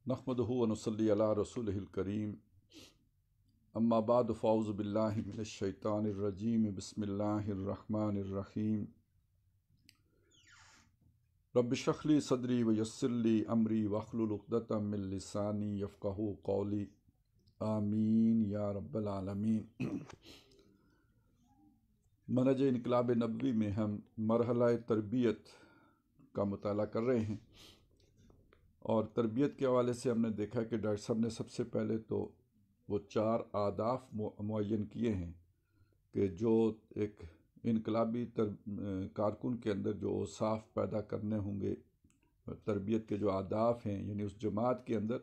نحمدہ و نصلی علی رسولہ الکریم اما بعد فاعوذ باللہ من الشیطان الرجیم بسم اللہ الرحمن الرحیم رب اشرح لی صدری ویسر لی امری واحلل عقدۃ من لسانی یفقہوا قولی آمین یا رب العالمین۔ منہج انقلاب نبوی میں ہم مرحلہ تربیت کا مطالعہ کر رہے ہیں، اور تربیت کے حوالے سے ہم نے دیکھا کہ ڈاکٹر صاحب نے سب سے پہلے تو وہ 4 اہداف معین کیے ہیں کہ جو ایک انقلابی کارکن کے اندر جو اوصاف پیدا کرنے ہوں گے، تربیت کے جو اہداف ہیں، یعنی اس جماعت کے اندر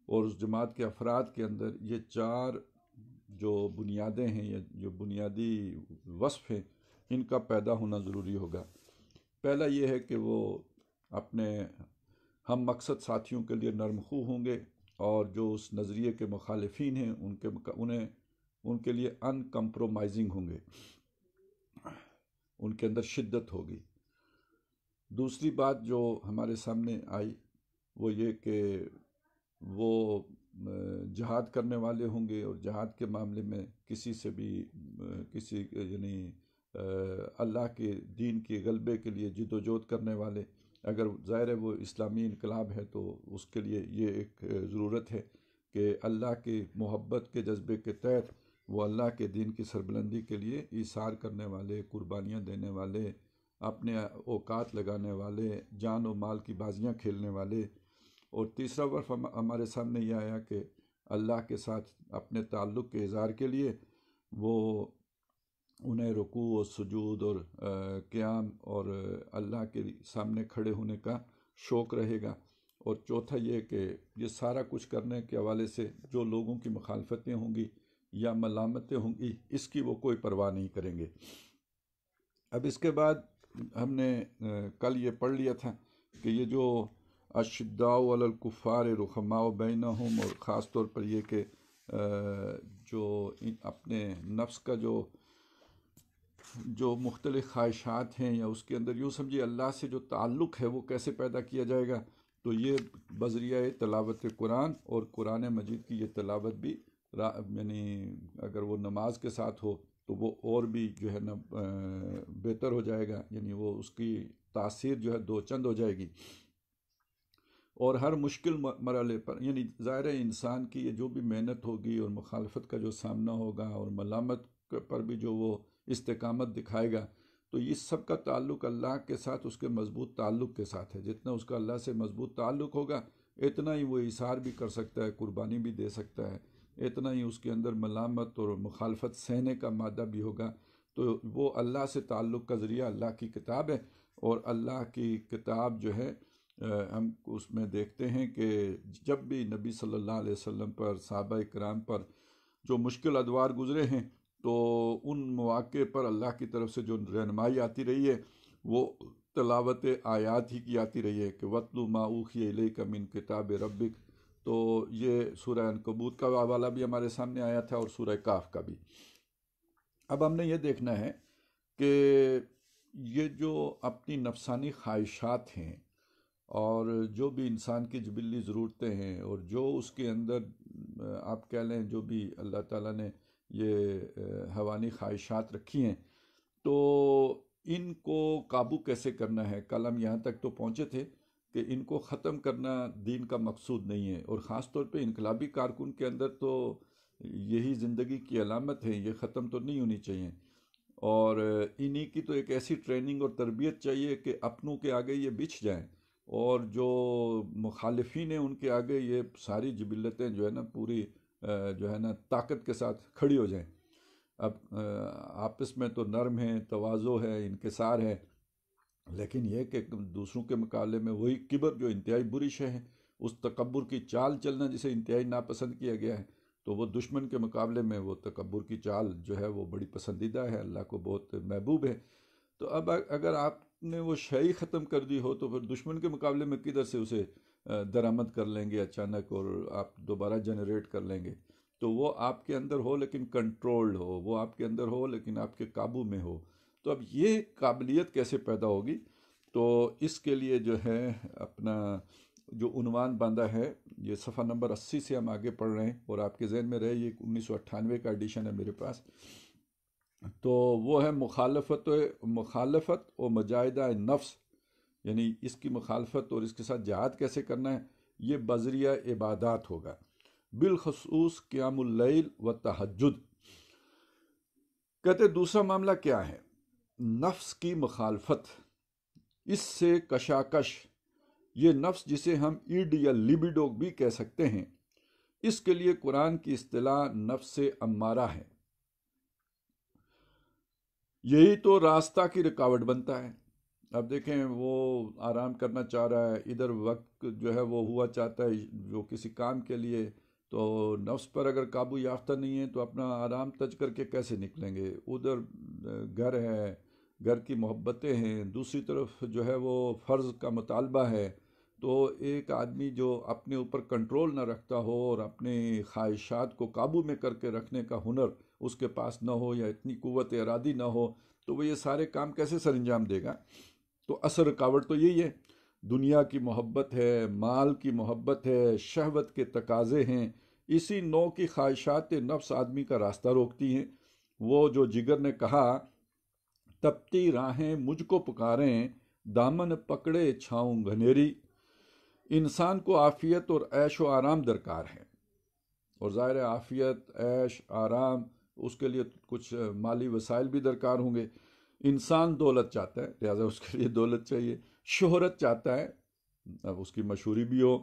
اور اس جماعت کے افراد کے اندر یہ 4 جو بنیادیں ہیں یا جو بنیادی وصف ہیں، ان کا پیدا ہونا ضروری ہوگا۔ پہلا یہ ہے کہ وہ اپنے ہم مقصد ساتھیوں کے لیے نرم خو ہوں گے، اور جو اس نظریے کے مخالفین ہیں ان کے لیے ان کمپرومائزنگ ہوں گے، ان کے اندر شدت ہوگی۔ دوسری بات جو ہمارے سامنے آئی وہ یہ کہ وہ جہاد کرنے والے ہوں گے، اور جہاد کے معاملے میں کسی سے بھی یعنی اللہ کے دین کے غلبے کے لیے جد و جہد کرنے والے، اگر ظاہر ہے وہ اسلامی انقلاب ہے تو اس کے لیے یہ ایک ضرورت ہے کہ اللہ کی محبت کے جذبے کے تحت وہ اللہ کے دین کی سربلندی کے لیے ایثار کرنے والے، قربانیاں دینے والے، اپنے اوقات لگانے والے، جان و مال کی بازیاں کھیلنے والے۔ اور تیسرا وصف ہمارے سامنے یہ آیا کہ اللہ کے ساتھ اپنے تعلق کے اظہار کے لیے وہ انہیں رکوع و سجود اور قیام اور اللہ کے سامنے کھڑے ہونے کا شوق رہے گا۔ اور چوتھا یہ کہ یہ سارا کچھ کرنے کے حوالے سے جو لوگوں کی مخالفتیں ہوں گی یا ملامتیں ہوں گی، اس کی وہ کوئی پرواہ نہیں کریں گے۔ اب اس کے بعد ہم نے کل یہ پڑھ لیا تھا کہ یہ جو اشداء علی الکفار رحماء بینہم، اور خاص طور پر یہ کہ جو اپنے نفس کا جو مختلف خواہشات ہیں، یا اس کے اندر یوں سمجھیے اللہ سے جو تعلق ہے وہ کیسے پیدا کیا جائے گا، تو یہ بذریعہ تلاوت قرآن، اور قرآن مجید کی یہ تلاوت بھی یعنی اگر وہ نماز کے ساتھ ہو تو وہ اور بھی جو ہے نا بہتر ہو جائے گا، یعنی وہ اس کی تاثیر جو ہے 2 چند ہو جائے گی۔ اور ہر مشکل مرحلے پر، یعنی ظاہر انسان کی یہ جو بھی محنت ہوگی اور مخالفت کا جو سامنا ہوگا اور ملامت پر بھی جو وہ استقامت دکھائے گا، تو اس سب کا تعلق اللہ کے ساتھ، اس کے مضبوط تعلق کے ساتھ ہے۔ جتنا اس کا اللہ سے مضبوط تعلق ہوگا اتنا ہی وہ ایثار بھی کر سکتا ہے، قربانی بھی دے سکتا ہے، اتنا ہی اس کے اندر ملامت اور مخالفت سہنے کا مادہ بھی ہوگا۔ تو وہ اللہ سے تعلق کا ذریعہ اللہ کی کتاب ہے، اور اللہ کی کتاب جو ہے ہم اس میں دیکھتے ہیں کہ جب بھی نبی صلی اللہ علیہ وسلم پر، صحابہ کرام پر جو مشکل ادوار گزرے ہیں، تو ان مواقع پر اللہ کی طرف سے جو رہنمائی آتی رہی ہے وہ تلاوت آیات ہی کی آتی رہی ہے کہ وَاتْلُ مَا أُوحِيَ إِلَيْكَ مِن كِتَابِ رَبِّكَ۔ تو یہ سورہ عنکبوت کا حوالہ بھی ہمارے سامنے آیا تھا، اور سورہ کاف کا بھی۔ اب ہم نے یہ دیکھنا ہے کہ یہ جو اپنی نفسانی خواہشات ہیں، اور جو بھی انسان کی جبلی ضرورتیں ہیں، اور جو اس کے اندر آپ کہہ لیں جو بھی اللہ تعالیٰ نے یہ حیوانی خواہشات رکھی ہیں، تو ان کو قابو کیسے کرنا ہے۔ کل ہم یہاں تک تو پہنچے تھے کہ ان کو ختم کرنا دین کا مقصود نہیں ہے، اور خاص طور پہ انقلابی کارکن کے اندر تو یہی زندگی کی علامت ہے، یہ ختم تو نہیں ہونی چاہیے۔ اور انہی کی تو ایک ایسی ٹریننگ اور تربیت چاہیے کہ اپنوں کے آگے یہ بچھ جائیں، اور جو مخالفین ہیں ان کے آگے یہ ساری جبلتیں جو ہے نا پوری جو ہے نا طاقت کے ساتھ کھڑی ہو جائیں۔ اب آپس میں تو نرم ہے، تواضع ہے، انکسار ہے، لیکن یہ کہ دوسروں کے مقابلے میں وہی کبر جو انتہائی بری شے ہے، اس تکبر کی چال چلنا جسے انتہائی ناپسند کیا گیا ہے، تو وہ دشمن کے مقابلے میں وہ تکبر کی چال جو ہے وہ بڑی پسندیدہ ہے، اللہ کو بہت محبوب ہے۔ تو اب اگر آپ نے وہ شے ختم کر دی ہو تو پھر دشمن کے مقابلے میں کدھر سے اسے درآمد کر لیں گے اچانک، اور آپ دوبارہ جنریٹ کر لیں گے۔ تو وہ آپ کے اندر ہو لیکن کنٹرولڈ ہو، وہ آپ کے اندر ہو لیکن آپ کے قابو میں ہو۔ تو اب یہ قابلیت کیسے پیدا ہوگی؟ تو اس کے لیے جو ہے اپنا جو عنوان باندھا ہے، یہ صفحہ نمبر 80 سے ہم آگے پڑھ رہے ہیں، اور آپ کے ذہن میں رہے یہ 1998 کا ایڈیشن ہے میرے پاس. تو وہ ہے مخالفت و مجاہدہ نفس، یعنی اس کی مخالفت اور اس کے ساتھ جہاد کیسے کرنا ہے. یہ بذریعہ عبادات ہوگا، بالخصوص قیام اللیل و تہجد. کہتے دوسرا معاملہ کیا ہے؟ نفس کی مخالفت، اس سے کشاکش. یہ نفس جسے ہم ایڈ یا لیبیڈو بھی کہہ سکتے ہیں، اس کے لیے قرآن کی اصطلاح نفس امارہ ہے. یہی تو راستہ کی رکاوٹ بنتا ہے. اب دیکھیں، وہ آرام کرنا چاہ رہا ہے، ادھر وقت جو ہے وہ ہوا چاہتا ہے جو کسی کام کے لیے، تو نفس پر اگر قابو یافتہ نہیں ہے تو اپنا آرام تج کر کے کیسے نکلیں گے. ادھر گھر ہے، گھر کی محبتیں ہیں، دوسری طرف جو ہے وہ فرض کا مطالبہ ہے. تو ایک آدمی جو اپنے اوپر کنٹرول نہ رکھتا ہو اور اپنے خواہشات کو قابو میں کر کے رکھنے کا ہنر اس کے پاس نہ ہو، یا اتنی قوت ارادی نہ ہو، تو وہ یہ سارے کام کیسے سر انجام دے گا. تو اصل رکاوٹ تو یہی ہے، دنیا کی محبت ہے، مال کی محبت ہے، شہوت کے تقاضے ہیں. اسی نوع کی خواہشات نفس آدمی کا راستہ روکتی ہیں. وہ جو جگر نے کہا، تپتی راہیں مجھ کو پکاریں، دامن پکڑے چھاؤں گھنیری. انسان کو عافیت اور عیش و آرام درکار ہے، اور ظاہر ہے عافیت، عیش، آرام، اس کے لیے کچھ مالی وسائل بھی درکار ہوں گے. انسان دولت چاہتا ہے، لہٰذا اس کے لیے دولت چاہیے. شہرت چاہتا ہے، اب اس کی مشہوری بھی ہو.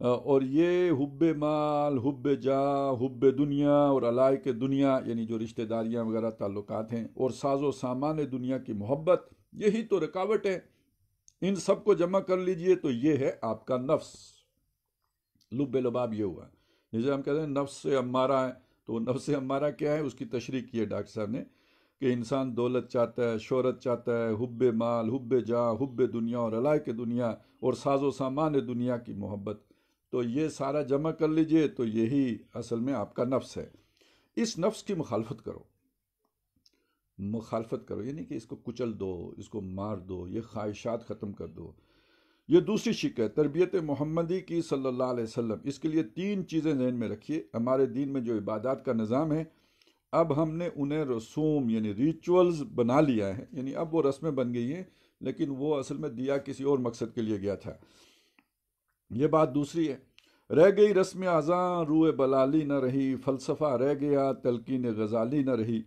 اور یہ حب مال، حب جاہ، حب دنیا اور علائق دنیا، یعنی جو رشتہ داریاں وغیرہ تعلقات ہیں، اور ساز و سامان دنیا کی محبت، یہی تو رکاوٹ ہے. ان سب کو جمع کر لیجئے تو یہ ہے آپ کا نفس. لب لباب یہ ہوا. جسے ہم کہتے ہیں نفس سے امارہ ہے، تو نفس سے امارہ کیا ہے؟ اس کی تشریح کی ہے ڈاکٹر صاحب نے، کہ انسان دولت چاہتا ہے، شہرت چاہتا ہے، حب مال، حب جاہ، حب دنیا اور علائق دنیا اور ساز و سامان دنیا کی محبت. تو یہ سارا جمع کر لیجئے تو یہی اصل میں آپ کا نفس ہے. اس نفس کی مخالفت کرو. مخالفت کرو یعنی کہ اس کو کچل دو، اس کو مار دو، یہ خواہشات ختم کر دو. یہ دوسری شک ہے تربیت محمدی کی صلی اللہ علیہ وسلم. اس کے لیے 3 چیزیں ذہن میں رکھیے. ہمارے دین میں جو عبادات کا نظام ہے، اب ہم نے انہیں رسوم یعنی ریچولز بنا لیا ہے، یعنی اب وہ رسمیں بن گئی ہیں، لیکن وہ اصل میں دیا کسی اور مقصد کے لیے گیا تھا. یہ بات دوسری ہے. رہ گئی رسم اذاں، روئے بلالی نہ رہی، فلسفہ رہ گیا، تلقین غزالی نہ رہی.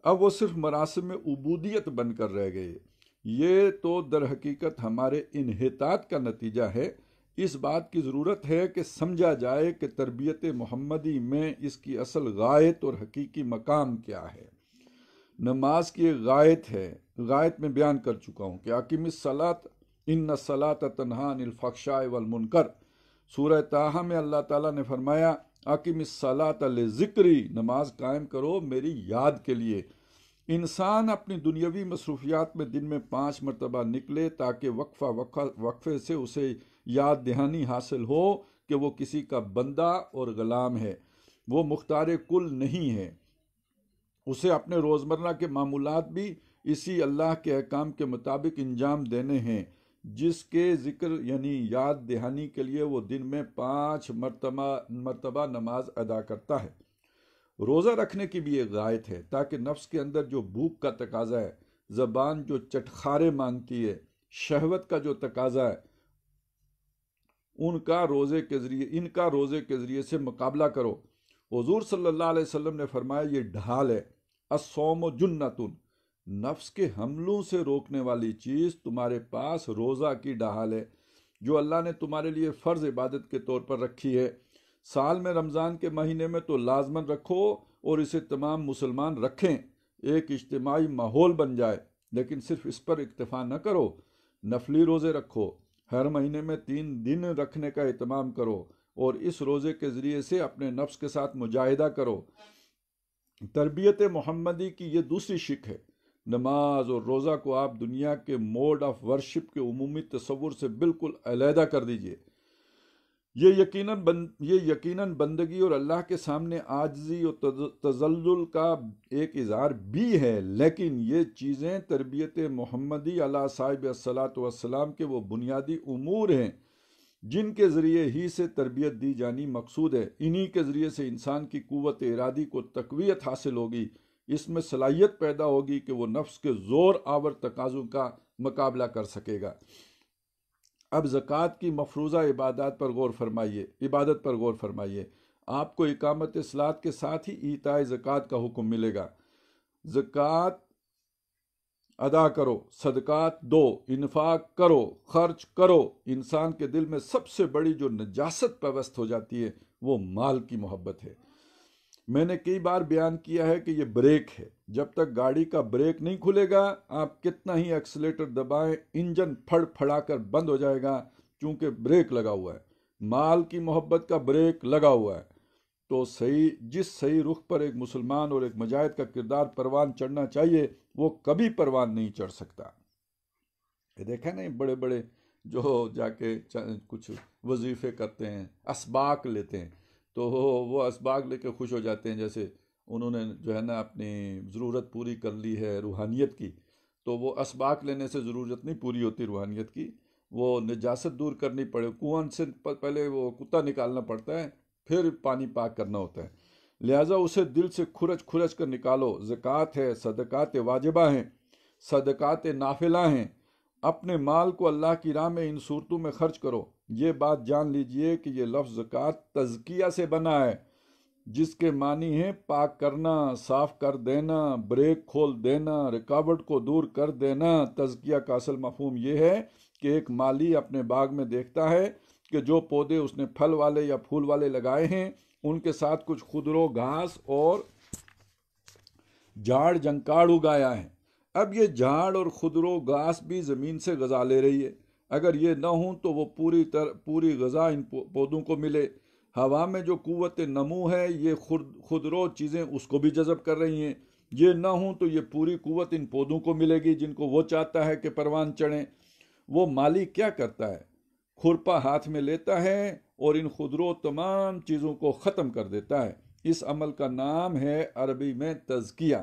اب وہ صرف مراسم عبودیت بن کر رہ گئے. یہ تو در حقیقت ہمارے انحطاط کا نتیجہ ہے. اس بات کی ضرورت ہے کہ سمجھا جائے کہ تربیت محمدی میں اس کی اصل غایت اور حقیقی مقام کیا ہے. نماز کی ایک غایت ہے، غایت میں بیان کر چکا ہوں کہ اقیم الصلاۃ ان الصلاۃ تنہی عن الفحشاء والمنکر. سورہ طٰہٰ میں اللہ تعالیٰ نے فرمایا اقیم الصلاۃ لذکری، نماز قائم کرو میری یاد کے لیے. انسان اپنی دنیاوی مصروفیات میں دن میں 5 مرتبہ نکلے تاکہ وقفے سے اسے یاد دہانی حاصل ہو کہ وہ کسی کا بندہ اور غلام ہے، وہ مختار کل نہیں ہے. اسے اپنے روزمرہ کے معمولات بھی اسی اللہ کے احکام کے مطابق انجام دینے ہیں، جس کے ذکر یعنی یاد دہانی کے لیے وہ دن میں 5 مرتبہ نماز ادا کرتا ہے. روزہ رکھنے کی بھی ایک غایت ہے تاکہ نفس کے اندر جو بھوک کا تقاضا ہے، زبان جو چٹخارے مانگتی ہے، شہوت کا جو تقاضا ہے، ان کا روزے کے ذریعے سے مقابلہ کرو. حضور صلی اللہ علیہ وسلم نے فرمایا یہ ڈھال ہے. الصوم جنۃ، نفس کے حملوں سے روکنے والی چیز تمہارے پاس روزہ کی ڈھال ہے، جو اللہ نے تمہارے لیے فرض عبادت کے طور پر رکھی ہے. سال میں رمضان کے مہینے میں تو لازماً رکھو اور اسے تمام مسلمان رکھیں، ایک اجتماعی ماحول بن جائے. لیکن صرف اس پر اکتفا نہ کرو، نفلی روزے رکھو. ہر مہینے میں 3 دن رکھنے کا اہتمام کرو اور اس روزے کے ذریعے سے اپنے نفس کے ساتھ مجاہدہ کرو. تربیت محمدی کی یہ دوسری شک ہے. نماز اور روزہ کو آپ دنیا کے موڈ آف ورشپ کے عمومی تصور سے بالکل علیحدہ کر دیجئے. یہ یقیناً بندگی اور اللہ کے سامنے عاجزی اور تذلل کا ایک اظہار بھی ہے، لیکن یہ چیزیں تربیت محمدی علیہ صاحب الصلاۃ والسلام کے وہ بنیادی امور ہیں جن کے ذریعے ہی سے تربیت دی جانی مقصود ہے۔ انہی کے ذریعے سے انسان کی قوت ارادی کو تقویت حاصل ہوگی، اس میں صلاحیت پیدا ہوگی کہ وہ نفس کے زور آور تقاضوں کا مقابلہ کر سکے گا۔ اب زکوٰۃ کی مفروضہ عبادت پر غور فرمائیے۔ آپ کو اقامت صلاۃ کے ساتھ ہی ایتاء زکوٰۃ کا حکم ملے گا۔ زکوٰۃ ادا کرو، صدقات دو، انفاق کرو، خرچ کرو۔ انسان کے دل میں سب سے بڑی جو نجاست پیوست ہو جاتی ہے وہ مال کی محبت ہے۔ میں نے کئی بار بیان کیا ہے کہ یہ بریک ہے، جب تک گاڑی کا بریک نہیں کھلے گا آپ کتنا ہی ایکسیلیٹر دبائیں انجن پھڑ پھڑا کر بند ہو جائے گا، چونکہ بریک لگا ہوا ہے۔ مال کی محبت کا بریک لگا ہوا ہے۔ تو جس صحیح رخ پر ایک مسلمان اور ایک مجاہد کا کردار پروان چڑھنا چاہیے وہ کبھی پروان نہیں چڑھ سکتا۔ یہ دیکھیں نا بڑے بڑے جو جا کے کچھ وظیفے کرتے ہیں، اسباق لیتے ہیں، تو وہ اسباق لے کے خوش ہو جاتے ہیں، جیسے انہوں نے جو ہے نا اپنی ضرورت پوری کر لی ہے روحانیت کی۔ تو وہ اسباق لینے سے ضرورت نہیں پوری ہوتی روحانیت کی، وہ نجاست دور کرنی پڑے، کنویں سے پہلے وہ کتا نکالنا پڑتا ہے، پھر پانی پاک کرنا ہوتا ہے، لہٰذا اسے دل سے کھرچ کر نکالو۔ زکوٰۃ ہے، صدقات واجبہ ہیں، صدقات نافلہ ہیں، اپنے مال کو اللہ کی راہ میں ان صورتوں میں خرچ کرو۔ یہ بات جان لیجئے کہ یہ لفظ زکوٰۃ تزکیہ سے بنا ہے، جس کے معنی ہے پاک کرنا، صاف کر دینا، بریک کھول دینا، رکاوٹ کو دور کر دینا۔ تزکیہ کا اصل مفہوم یہ ہے کہ ایک مالی اپنے باغ میں دیکھتا ہے کہ جو پودے اس نے پھل والے یا پھول والے لگائے ہیں ان کے ساتھ کچھ خضرو گھاس اور جھاڑ جنکاڑ اگایا ہے۔ اب یہ جھاڑ اور خضرو گھاس بھی زمین سے غذا لے رہی ہے، اگر یہ نہ ہوں تو وہ پوری غذا ان پودوں کو ملے۔ ہوا میں جو قوت نمو ہے یہ خضرو چیزیں اس کو بھی جذب کر رہی ہیں، یہ نہ ہوں تو یہ پوری قوت ان پودوں کو ملے گی جن کو وہ چاہتا ہے کہ پروان چڑھیں۔ وہ مالی کیا کرتا ہے؟ کھرپا ہاتھ میں لیتا ہے اور ان خضرو تمام چیزوں کو ختم کر دیتا ہے۔ اس عمل کا نام ہے عربی میں تزکیہ۔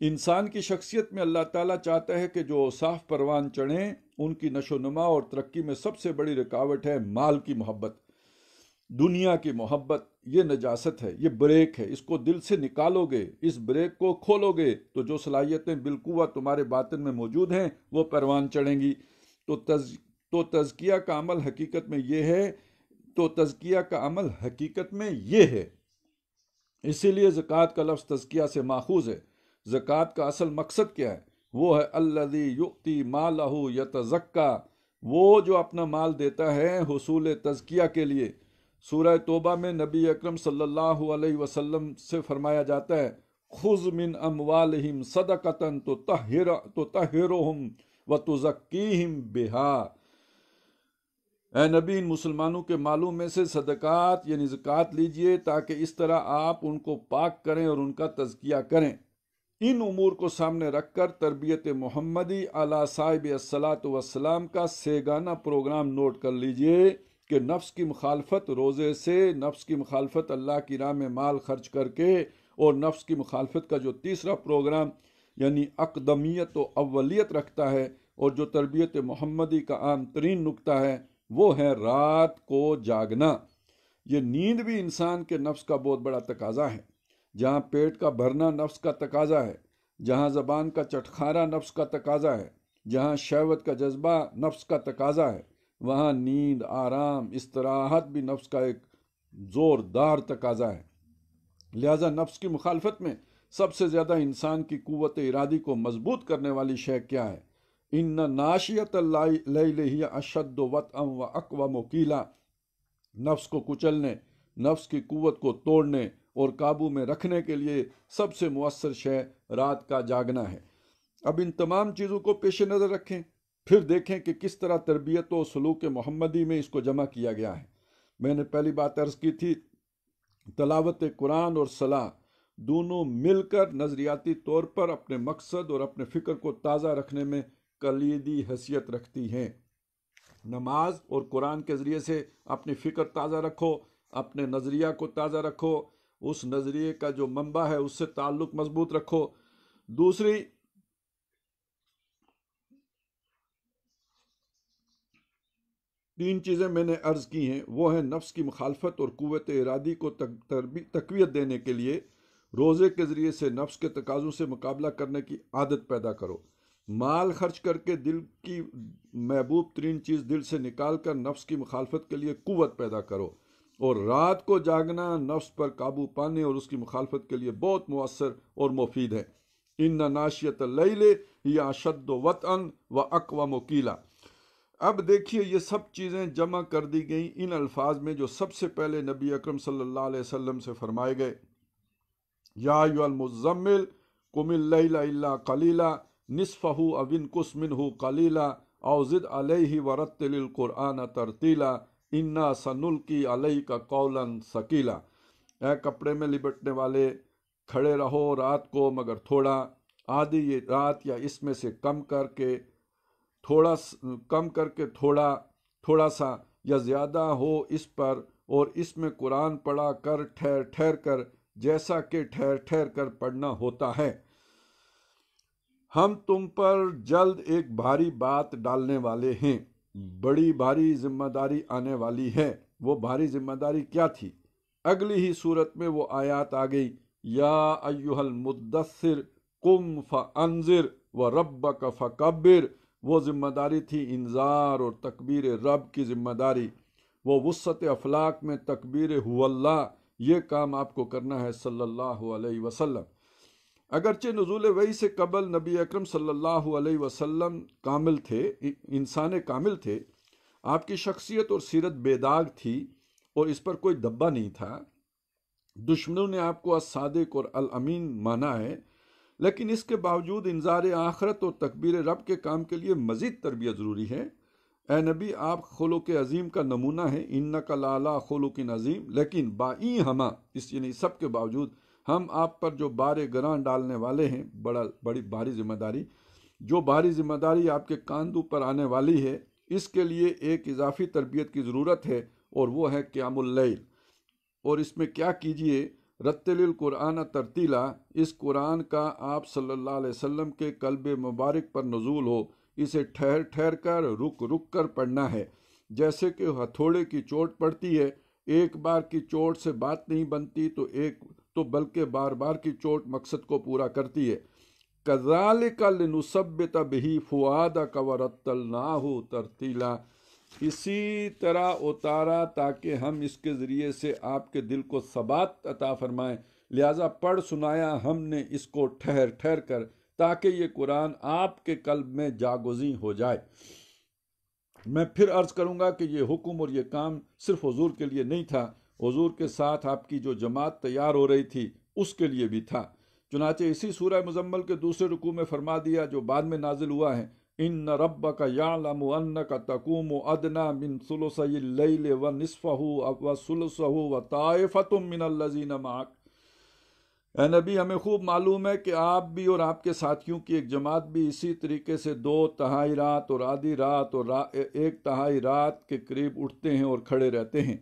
انسان کی شخصیت میں اللہ تعالیٰ چاہتا ہے کہ جو صاف پروان چڑھیں، ان کی نشو و نما اور ترقی میں سب سے بڑی رکاوٹ ہے مال کی محبت، دنیا کی محبت۔ یہ نجاست ہے، یہ بریک ہے، اس کو دل سے نکالو گے، اس بریک کو کھولو گے تو جو صلاحیتیں بالقوہ تمہارے باطن میں موجود ہیں وہ پروان چڑھیں گی۔ تو تزکیہ کا عمل حقیقت میں یہ ہے، اسی لیے زکوٰۃ کا لفظ تزکیہ سے ماخوذ ہے۔ زکوٰۃ کا اصل مقصد کیا ہے؟ وہ ہے الذی یؤتی مالہ یتزکیٰ، وہ جو اپنا مال دیتا ہے حصول تزکیہ کے لیے۔ سورہ توبہ میں نبی اکرم صلی اللہ علیہ وسلم سے فرمایا جاتا ہے خذ من اموالہم صدقۃ تطہرہم وتزکیہم بہا، اے نبی ان مسلمانوں کے مالوں میں سے صدقات یعنی زکوٰۃ لیجئے تاکہ اس طرح آپ ان کو پاک کریں اور ان کا تزکیہ کریں۔ ان امور کو سامنے رکھ کر تربیت محمدی علی صاحب الصلاۃ والسلام کا سیگانہ پروگرام نوٹ کر لیجئے کہ نفس کی مخالفت روزے سے، نفس کی مخالفت اللہ کی راہ میں مال خرچ کر کے، اور نفس کی مخالفت کا جو تیسرا پروگرام یعنی اقدمیت و اولیت رکھتا ہے اور جو تربیت محمدی کا عام ترین نکتہ ہے وہ ہے رات کو جاگنا۔ یہ نیند بھی انسان کے نفس کا بہت بڑا تقاضا ہے۔ جہاں پیٹ کا بھرنا نفس کا تقاضا ہے، جہاں زبان کا چٹخارا نفس کا تقاضا ہے، جہاں شہوت کا جذبہ نفس کا تقاضا ہے، وہاں نیند، آرام، استراحت بھی نفس کا ایک زوردار تقاضا ہے۔ لہذا نفس کی مخالفت میں سب سے زیادہ انسان کی قوت ارادی کو مضبوط کرنے والی شے کیا ہے؟ ان ناشیۃ اللیل ہی اشد وطئا واقوم قیلا، نفس کو کچلنے، نفس کی قوت کو توڑنے اور قابو میں رکھنے کے لیے سب سے مؤثر شے رات کا جاگنا ہے۔ اب ان تمام چیزوں کو پیش نظر رکھیں، پھر دیکھیں کہ کس طرح تربیت و سلوک محمدی میں اس کو جمع کیا گیا ہے۔ میں نے پہلی بات عرض کی تھی، تلاوت قرآن اور صلاح دونوں مل کر نظریاتی طور پر اپنے مقصد اور اپنے فکر کو تازہ رکھنے میں کلیدی حیثیت رکھتی ہیں۔ نماز اور قرآن کے ذریعے سے اپنی فکر تازہ رکھو، اپنے نظریہ کو تازہ رکھو، اس نظریے کا جو منبع ہے اس سے تعلق مضبوط رکھو۔ دوسری 3 چیزیں میں نے عرض کی ہیں، وہ ہیں نفس کی مخالفت اور قوت ارادی کو تقویت دینے کے لیے روزے کے ذریعے سے نفس کے تقاضوں سے مقابلہ کرنے کی عادت پیدا کرو، مال خرچ کر کے دل کی محبوب ترین چیز دل سے نکال کر نفس کی مخالفت کے لیے قوت پیدا کرو، اور رات کو جاگنا نفس پر قابو پانے اور اس کی مخالفت کے لیے بہت مؤثر اور مفید ہے۔ ان ناشیت اللیل ہی اشد وطئا و اقوم قیلا۔ اب دیکھیے یہ سب چیزیں جمع کر دی گئیں ان الفاظ میں جو سب سے پہلے نبی اکرم صلی اللہ علیہ وسلم سے فرمائے گئے، یا ایھا المزمل قم اللیل الا قلیلا نصفہ او انقص منہ قلیلا او زد علیہ ورتل القرآن ترتیلا انا سنلقی علیک قولا ثقیلا۔ اے کپڑے میں لپٹنے والے، کھڑے رہو رات کو مگر تھوڑا، آدھی یہ رات یا اس میں سے کم کر کے تھوڑا سا یا زیادہ ہو اس پر، اور اس میں قرآن پڑھا کر ٹھہر ٹھہر کر، جیسا کہ ٹھہر ٹھہر کر پڑھنا ہوتا ہے۔ ہم تم پر جلد ایک بھاری بات ڈالنے والے ہیں، بڑی بھاری ذمہ داری آنے والی ہے۔ وہ بھاری ذمہ داری کیا تھی؟ اگلی ہی صورت میں وہ آیات آ گئی، یا ایھا المدثر قم فانذر وربک فکبر۔ وہ ذمہ داری تھی انذار اور تکبیر رب کی ذمہ داری۔ وہ وسعت افلاک میں تکبیر هو اللہ، یہ کام آپ کو کرنا ہے صلی اللہ علیہ وسلم۔ اگرچہ نزول وحی سے قبل نبی اکرم صلی اللہ علیہ وسلم کامل تھے، انسان کامل تھے، آپ کی شخصیت اور سیرت بے داغ تھی اور اس پر کوئی دبا نہیں تھا۔ دشمنوں نے آپ کو الصادق اور الامین مانا ہے، لیکن اس کے باوجود انذار آخرت اور تکبیر رب کے کام کے لیے مزید تربیت ضروری ہے۔ اے نبی، آپ خلق عظیم کا نمونہ ہیں، انک لعلی خلق عظیم، لیکن بائی ہما، اس یعنی سب کے باوجود ہم آپ پر جو بار گراں ڈالنے والے ہیں، بڑی بھاری ذمہ داری، جو بھاری ذمہ داری آپ کے کاندھوں پر آنے والی ہے، اس کے لیے ایک اضافی تربیت کی ضرورت ہے، اور وہ ہے قیام اللیل۔ اور اس میں کیا کیجئے، رتل القرآن ترتیلا، اس قرآن کا آپ صلی اللہ علیہ وسلم کے قلب مبارک پر نزول ہو، اسے ٹھہر ٹھہر کر رک رک کر پڑھنا ہے، جیسے کہ ہتھوڑے کی چوٹ پڑتی ہے، ایک بار کی چوٹ سے بات نہیں بنتی تو بلکہ بار بار کی چوٹ مقصد کو پورا کرتی ہے۔ کذالک لنثبت بہ فؤادک ورتلناہ ترتیلا، اسی طرح اتارا تاکہ ہم اس کے ذریعے سے آپ کے دل کو ثبات عطا فرمائیں، لہٰذا پڑھ سنایا ہم نے اس کو ٹھہر ٹھہر کر، تاکہ یہ قرآن آپ کے قلب میں جاگزیں ہو جائے۔ میں پھر عرض کروں گا کہ یہ حکم اور یہ کام صرف حضور کے لیے نہیں تھا، حضور کے ساتھ آپ کی جو جماعت تیار ہو رہی تھی اس کے لیے بھی تھا۔ چنانچہ اسی سورہ مزمل کے دوسرے رکوع میں فرما دیا جو بعد میں نازل ہوا ہے، ان ربک یعلم انک تقوم ادنی من ثلثی اللیل ونصفہ وثلثہ وطائفۃ من الذین معک۔ اے نبی، ہمیں خوب معلوم ہے کہ آپ بھی اور آپ کے ساتھیوں کی ایک جماعت بھی اسی طریقے سے 2/3 رات اور آدھی رات اور 1/3 رات کے قریب اٹھتے ہیں اور کھڑے رہتے ہیں۔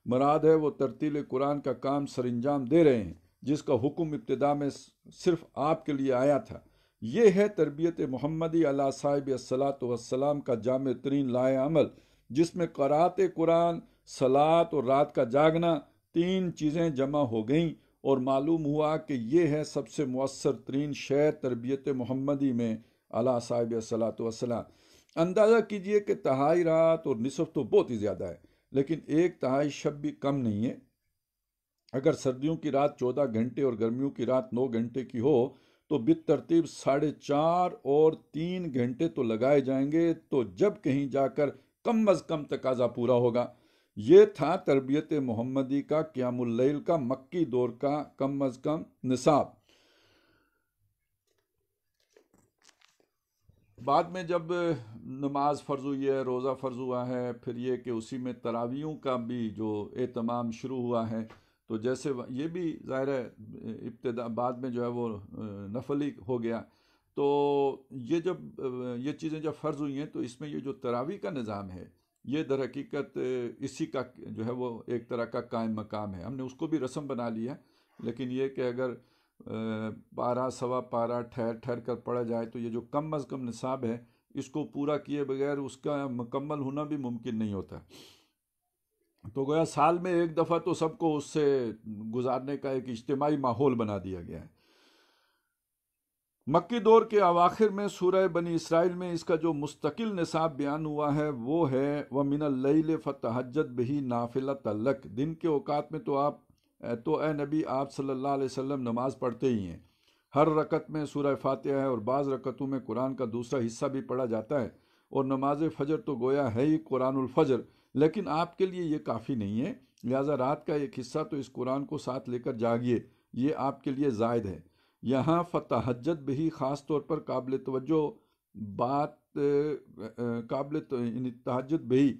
مراد ہے وہ ترتیل قرآن کا کام سر انجام دے رہے ہیں، جس کا حکم ابتدا میں صرف آپ کے لیے آیا تھا۔ یہ ہے تربیت محمدی علی صاحب الصلاۃ والسلام کا جامع ترین لائحہ عمل، جس میں قرأت قرآن، صلاۃ اور رات کا جاگنا، 3 چیزیں جمع ہو گئیں، اور معلوم ہوا کہ یہ ہے سب سے مؤثر ترین شے تربیت محمدی میں علی صاحب الصلاۃ والسلام۔ اندازہ کیجئے کہ 1/3 رات اور نصف تو بہت ہی زیادہ ہے، لیکن 1/3 شب بھی کم نہیں ہے۔ اگر سردیوں کی رات 14 گھنٹے اور گرمیوں کی رات 9 گھنٹے کی ہو تو بالترتیب 4.5 اور 3 گھنٹے تو لگائے جائیں گے، تو جب کہیں جا کر کم از کم تقاضا پورا ہوگا۔ یہ تھا تربیت محمدی کا قیام اللیل کا مکی دور کا کم از کم نصاب۔ بعد میں جب نماز فرض ہوئی ہے، روزہ فرض ہوا ہے، پھر یہ کہ اسی میں تراویحوں کا بھی جو اہتمام شروع ہوا ہے، تو جیسے یہ بھی ظاہر ہے ابتدا بعد میں جو ہے وہ نفلی ہو گیا، تو یہ چیزیں جب فرض ہوئی ہیں تو اس میں یہ جو تراویح کا نظام ہے، یہ در حقیقت اسی کا جو ہے وہ ایک طرح کا قائم مقام ہے۔ ہم نے اس کو بھی رسم بنا لیا، لیکن یہ کہ اگر پارہ سوا پارہ ٹھہر ٹھہر کر پڑھا جائے تو یہ جو کم از کم نصاب ہے اس کو پورا کیے بغیر اس کا مکمل ہونا بھی ممکن نہیں ہوتا. تو گویا سال میں ایک دفعہ تو سب کو اس سے گزارنے کا ایک اجتماعی ماحول بنا دیا گیا ہے. مکی دور کے اواخر میں سورہ بنی اسرائیل میں اس کا جو مستقل نصاب بیان ہوا ہے وہ ہے وَمِنَ اللَّيْلِ فَتَہَجَّدْ بِهِ نَافِلَةً لَكَ. دن کے اوقات میں تو اے نبی آپ صلی اللہ علیہ وسلم نماز پڑھتے ہی ہیں. ہر رکعت میں سورہ فاتحہ ہے اور بعض رکعتوں میں قرآن کا دوسرا حصہ بھی پڑھا جاتا ہے، اور نماز فجر تو گویا ہے ہی قرآن الفجر، لیکن آپ کے لیے یہ کافی نہیں ہے، لہٰذا رات کا ایک حصہ تو اس قرآن کو ساتھ لے کر جاگیے، یہ آپ کے لیے زائد ہے. یہاں فتحجد بھی خاص طور پر قابل توجہ بات تہجد بھی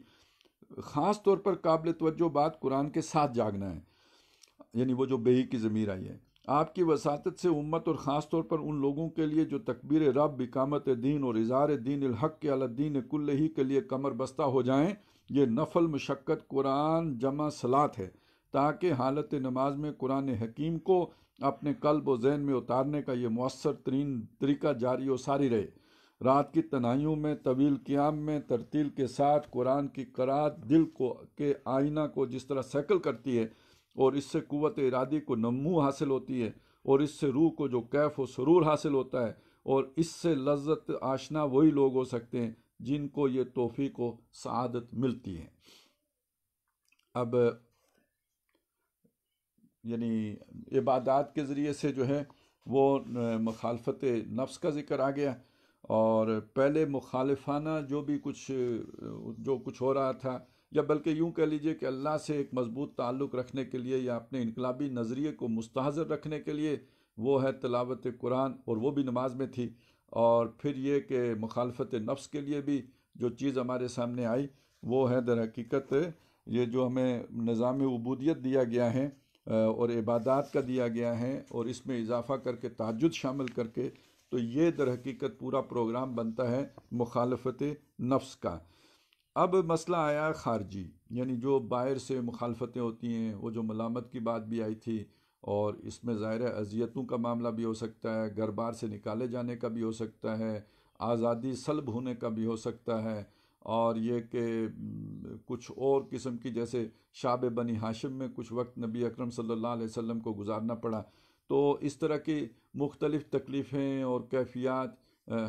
خاص طور پر قابل توجہ بات قرآن کے ساتھ جاگنا ہے، یعنی وہ جو بہی کی ضمیر آئی ہے. آپ کی وساطت سے امت اور خاص طور پر ان لوگوں کے لیے جو تکبیر رب، اقامت دین اور اظہار دین الحق کے علی الدین کلہ کے لیے کمر بستہ ہو جائیں، یہ نفل مشقت قرآن جمع صلات ہے، تاکہ حالت نماز میں قرآن حکیم کو اپنے قلب و ذہن میں اتارنے کا یہ مؤثر ترین طریقہ جاری و ساری رہے. رات کی تنہائیوں میں طویل قیام میں ترتیل کے ساتھ قرآن کی قرأت دل کو کے آئینہ کو جس طرح سیکل کرتی ہے، اور اس سے قوت ارادی کو نمو حاصل ہوتی ہے، اور اس سے روح کو جو کیف و سرور حاصل ہوتا ہے، اور اس سے لذت آشنا وہی لوگ ہو سکتے ہیں جن کو یہ توفیق و سعادت ملتی ہے. اب یعنی عبادات کے ذریعے سے جو ہے وہ مخالفت نفس کا ذکر آ گیا، اور پہلے مخالفانہ جو کچھ ہو رہا تھا، یا بلکہ یوں کہہ لیجئے کہ اللہ سے ایک مضبوط تعلق رکھنے کے لیے یا اپنے انقلابی نظریے کو مستحضر رکھنے کے لیے وہ ہے تلاوت قرآن، اور وہ بھی نماز میں تھی. اور پھر یہ کہ مخالفت نفس کے لیے بھی جو چیز ہمارے سامنے آئی وہ ہے در حقیقت یہ جو ہمیں نظام عبودیت دیا گیا ہے اور عبادات کا دیا گیا ہے، اور اس میں اضافہ کر کے تہجد شامل کر کے، تو یہ در حقیقت پورا پروگرام بنتا ہے مخالفت نفس کا. اب مسئلہ آیا خارجی، یعنی جو باہر سے مخالفتیں ہوتی ہیں، وہ جو ملامت کی بات بھی آئی تھی، اور اس میں ظاہر اذیتوں کا معاملہ بھی ہو سکتا ہے، گھر بار سے نکالے جانے کا بھی ہو سکتا ہے، آزادی سلب ہونے کا بھی ہو سکتا ہے، اور یہ کہ کچھ اور قسم کی جیسے شعب بنی ہاشم میں کچھ وقت نبی اکرم صلی اللہ علیہ وسلم کو گزارنا پڑا. تو اس طرح کی مختلف تکلیفیں اور کیفیات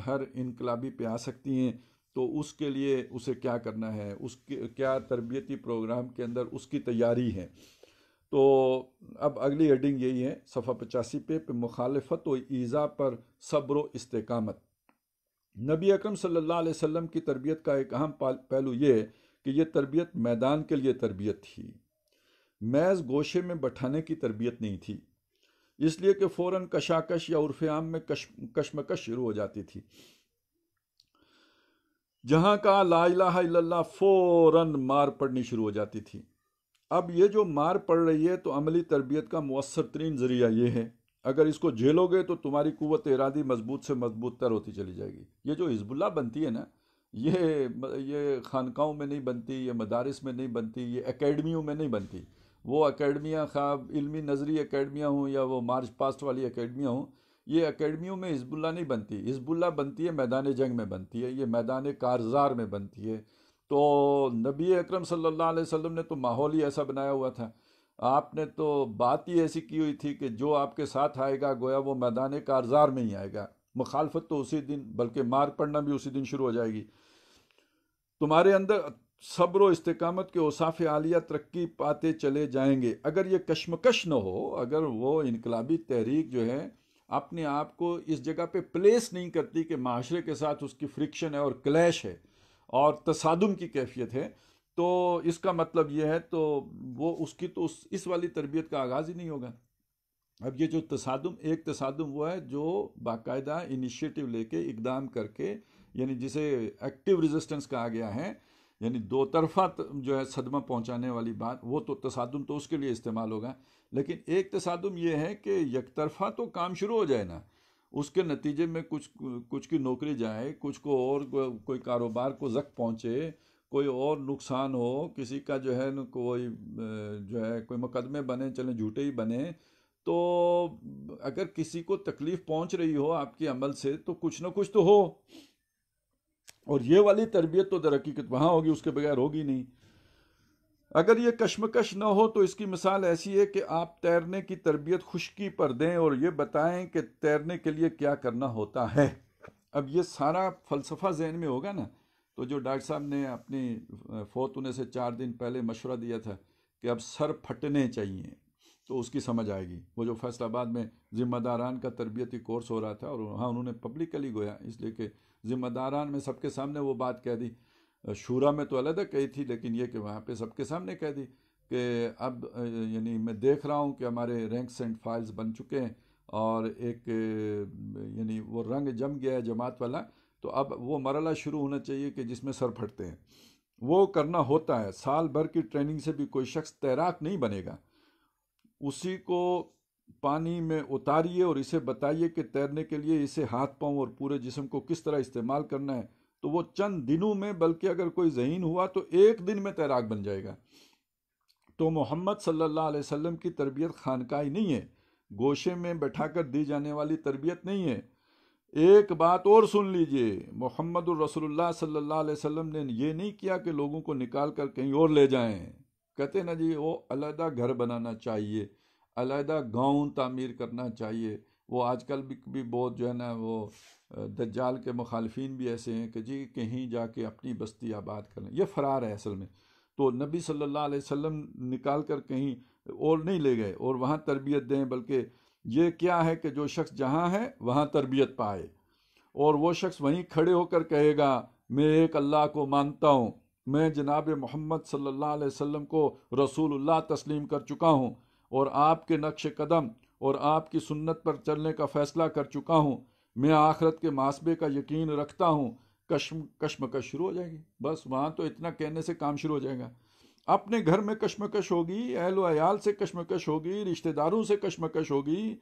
ہر انقلابی پہ آ سکتی ہیں. تو اس کے لیے اسے کیا کرنا ہے، اس کے کیا تربیتی پروگرام کے اندر اس کی تیاری ہے. تو اب اگلی ہیڈنگ یہی ہے صفحہ 85 پہ مخالفت و ایذا پر صبر و استقامت. نبی اکرم صلی اللہ علیہ وسلم کی تربیت کا ایک اہم پہلو یہ ہے کہ یہ تربیت میدان کے لیے تربیت تھی، محض گوشے میں بٹھانے کی تربیت نہیں تھی، اس لیے کہ فوراً کشاکش یا عرف عام میں کشمکش شروع ہو جاتی تھی. جہاں کا لا الہ الا اللہ فوراً مار پڑنی شروع ہو جاتی تھی. اب یہ جو مار پڑ رہی ہے تو عملی تربیت کا مؤثر ترین ذریعہ یہ ہے، اگر اس کو جھیلو گے تو تمہاری قوت ارادی مضبوط سے مضبوط تر ہوتی چلی جائے گی. یہ جو حزب اللہ بنتی ہے نا، یہ خانقاہوں میں نہیں بنتی، یہ مدارس میں نہیں بنتی، یہ اکیڈمیوں میں نہیں بنتی. وہ اکیڈمیاں خواب علمی نظری اکیڈمیاں ہوں یا وہ مارچ پاسٹ والی اکیڈمیاں ہوں، یہ اکیڈمیوں میں حزب اللہ نہیں بنتی. حزب اللہ بنتی ہے میدان جنگ میں بنتی ہے، یہ میدان کارزار میں بنتی ہے. تو نبی اکرم صلی اللہ علیہ وسلم نے تو ماحول ہی ایسا بنایا ہوا تھا، آپ نے تو بات ہی ایسی کی ہوئی تھی کہ جو آپ کے ساتھ آئے گا گویا وہ میدان کارزار میں ہی آئے گا. مخالفت تو اسی دن، بلکہ مار پڑنا بھی اسی دن شروع ہو جائے گی. تمہارے اندر صبر و استقامت کے اوصاف عالیہ ترقی پاتے چلے جائیں گے اگر یہ کشمکش نہ ہو، اگر وہ انقلابی تحریک جو ہے اپنے آپ کو اس جگہ پہ پلیس نہیں کرتی کہ معاشرے کے ساتھ اس کی فرکشن ہے اور کلیش ہے اور تصادم کی کیفیت ہے، تو اس کا مطلب یہ ہے تو وہ اس کی تو اس والی تربیت کا آغاز ہی نہیں ہوگا. اب یہ جو ایک تصادم وہ ہے جو باقاعدہ انیشیٹو لے کے اقدام کر کے، یعنی جسے ایکٹیو ریزسٹنس کہا گیا ہے، یعنی دو طرفہ جو ہے صدمہ پہنچانے والی بات، وہ تو تصادم تو اس کے لیے استعمال ہوگا. لیکن ایک تصادم یہ ہے کہ یک طرفہ تو کام شروع ہو جائے نا، اس کے نتیجے میں کچھ کی نوکری جائے، کچھ کو اور کوئی کاروبار کو زک پہنچے، کوئی اور نقصان ہو، کسی کا جو ہے کوئی مقدمے بنے، چلیں جھوٹے ہی بنے. تو اگر کسی کو تکلیف پہنچ رہی ہو آپ کے عمل سے تو کچھ نہ کچھ تو ہو. اور یہ والی تربیت تو در حقیقت وہاں ہوگی، اس کے بغیر ہوگی نہیں۔ اگر یہ کشمکش نہ ہو تو اس کی مثال ایسی ہے کہ آپ تیرنے کی تربیت خشکی پر دیں اور یہ بتائیں کہ تیرنے کے لیے کیا کرنا ہوتا ہے۔ اب یہ سارا فلسفہ ذہن میں ہوگا نا، تو جو ڈاکٹر صاحب نے اپنی فوت ہونے سے 4 دن پہلے مشورہ دیا تھا کہ اب سر پھٹنے چاہیے، تو اس کی سمجھ آئے گی۔ وہ جو فیصل آباد میں ذمہ داران کا تربیتی کورس ہو رہا تھا، اور وہاں انہوں نے پبلکلی گویا، اس لیے کہ ذمہ داران میں سب کے سامنے وہ بات کہہ دی، شورا میں تو علیحدہ کہی تھی، لیکن یہ کہ وہاں پہ سب کے سامنے کہہ دی کہ اب یعنی میں دیکھ رہا ہوں کہ ہمارے رینکس اینڈ فائلز بن چکے ہیں، اور ایک یعنی وہ رنگ جم گیا ہے جماعت والا، تو اب وہ مرحلہ شروع ہونا چاہیے کہ جس میں سر پھٹتے ہیں، وہ کرنا ہوتا ہے۔ سال بھر کی ٹریننگ سے بھی کوئی شخص تیراک نہیں بنے گا، اسی کو پانی میں اتاریے اور اسے بتائیے کہ تیرنے کے لیے اسے ہاتھ پاؤں اور پورے جسم کو کس طرح استعمال کرنا ہے، تو وہ چند دنوں میں، بلکہ اگر کوئی ذہین ہوا تو 1 دن میں تیراک بن جائے گا۔ تو محمد صلی اللہ علیہ وسلم کی تربیت خانقاہی نہیں ہے، گوشے میں بٹھا کر دی جانے والی تربیت نہیں ہے۔ ایک بات اور سن لیجئے، محمد الرسول اللہ صلی اللہ علیہ وسلم نے یہ نہیں کیا کہ لوگوں کو نکال کر کہیں اور لے جائیں۔ کہتے نا جی وہ علیحدہ گھر بنانا چاہیے، علیحدہ گاؤں تعمیر کرنا چاہیے۔ وہ آج کل بھی بہت جو ہے نا، وہ دجال کے مخالفین بھی ایسے ہیں کہ جی کہیں جا کے اپنی بستی آباد کریں، یہ فرار ہے اصل میں۔ تو نبی صلی اللہ علیہ وسلم نکال کر کہیں اور نہیں لے گئے اور وہاں تربیت دیں، بلکہ یہ کیا ہے کہ جو شخص جہاں ہے وہاں تربیت پائے، اور وہ شخص وہیں کھڑے ہو کر کہے گا میں ایک اللہ کو مانتا ہوں، میں جناب محمد صلی اللہ علیہ وسلم کو رسول اللہ تسلیم کر چکا ہوں، اور آپ کے نقش قدم اور آپ کی سنت پر چلنے کا فیصلہ کر چکا ہوں، میں آخرت کے محاسبے کا یقین رکھتا ہوں۔ کشمکش شروع ہو جائے گی، بس وہاں تو اتنا کہنے سے کام شروع ہو جائے گا۔ اپنے گھر میں کشمکش ہوگی، اہل و عیال سے کشمکش ہوگی، رشتہ داروں سے کشمکش ہوگی،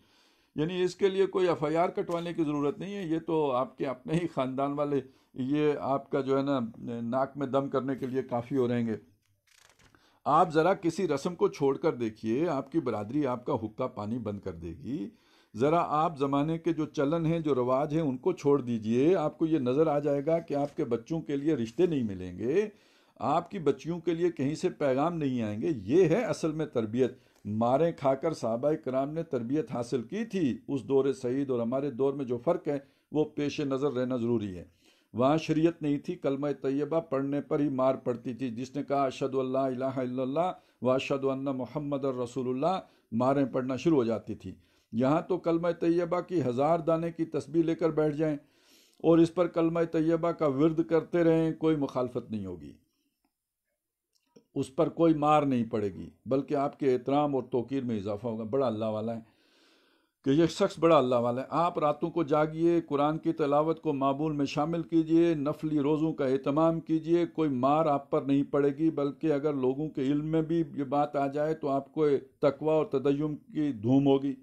یعنی اس کے لیے کوئی ایف آئی آر کٹوانے کی ضرورت نہیں ہے، یہ تو آپ کے اپنے ہی خاندان والے یہ آپ کا جو ہے نا ناک میں دم کرنے کے لیے کافی ہو رہیں گے۔ آپ ذرا کسی رسم کو چھوڑ کر دیکھیے، آپ کی برادری آپ کا حقہ پانی بند کر دے گی۔ ذرا آپ زمانے کے جو چلن ہیں، جو رواج ہیں، ان کو چھوڑ دیجئے، آپ کو یہ نظر آ جائے گا کہ آپ کے بچوں کے لیے رشتے نہیں ملیں گے، آپ کی بچیوں کے لیے کہیں سے پیغام نہیں آئیں گے۔ یہ ہے اصل میں تربیت۔ ماریں کھا کر صحابہ کرام نے تربیت حاصل کی تھی۔ اس دور سعید اور ہمارے دور میں جو فرق ہے وہ پیش نظر رہنا ضروری ہے۔ وہاں شریعت نہیں تھی، کلمہ طیبہ پڑھنے پر ہی مار پڑتی تھی، جس نے کہا اشہد ان لا الہ الا اللہ و اشہد ان محمد رسول اللہ، ماریں پڑھنا شروع ہو جاتی تھی۔ یہاں تو کلمہ طیبہ کی 1000 دانے کی تسبیح لے کر بیٹھ جائیں اور اس پر کلمہ طیبہ کا ورد کرتے رہیں، کوئی مخالفت نہیں ہوگی، اس پر کوئی مار نہیں پڑے گی، بلکہ آپ کے احترام اور توقیر میں اضافہ ہوگا۔ بڑا اللہ والا ہے کہ یہ شخص بڑا اللہ والا ہے۔ آپ راتوں کو جاگیے، قرآن کی تلاوت کو معمول میں شامل کیجئے، نفلی روزوں کا اہتمام کیجئے، کوئی مار آپ پر نہیں پڑے گی، بلکہ اگر لوگوں کے علم میں بھی یہ بات آ جائے تو آپ کو تقوی اور تدین کی دھوم ہوگی۔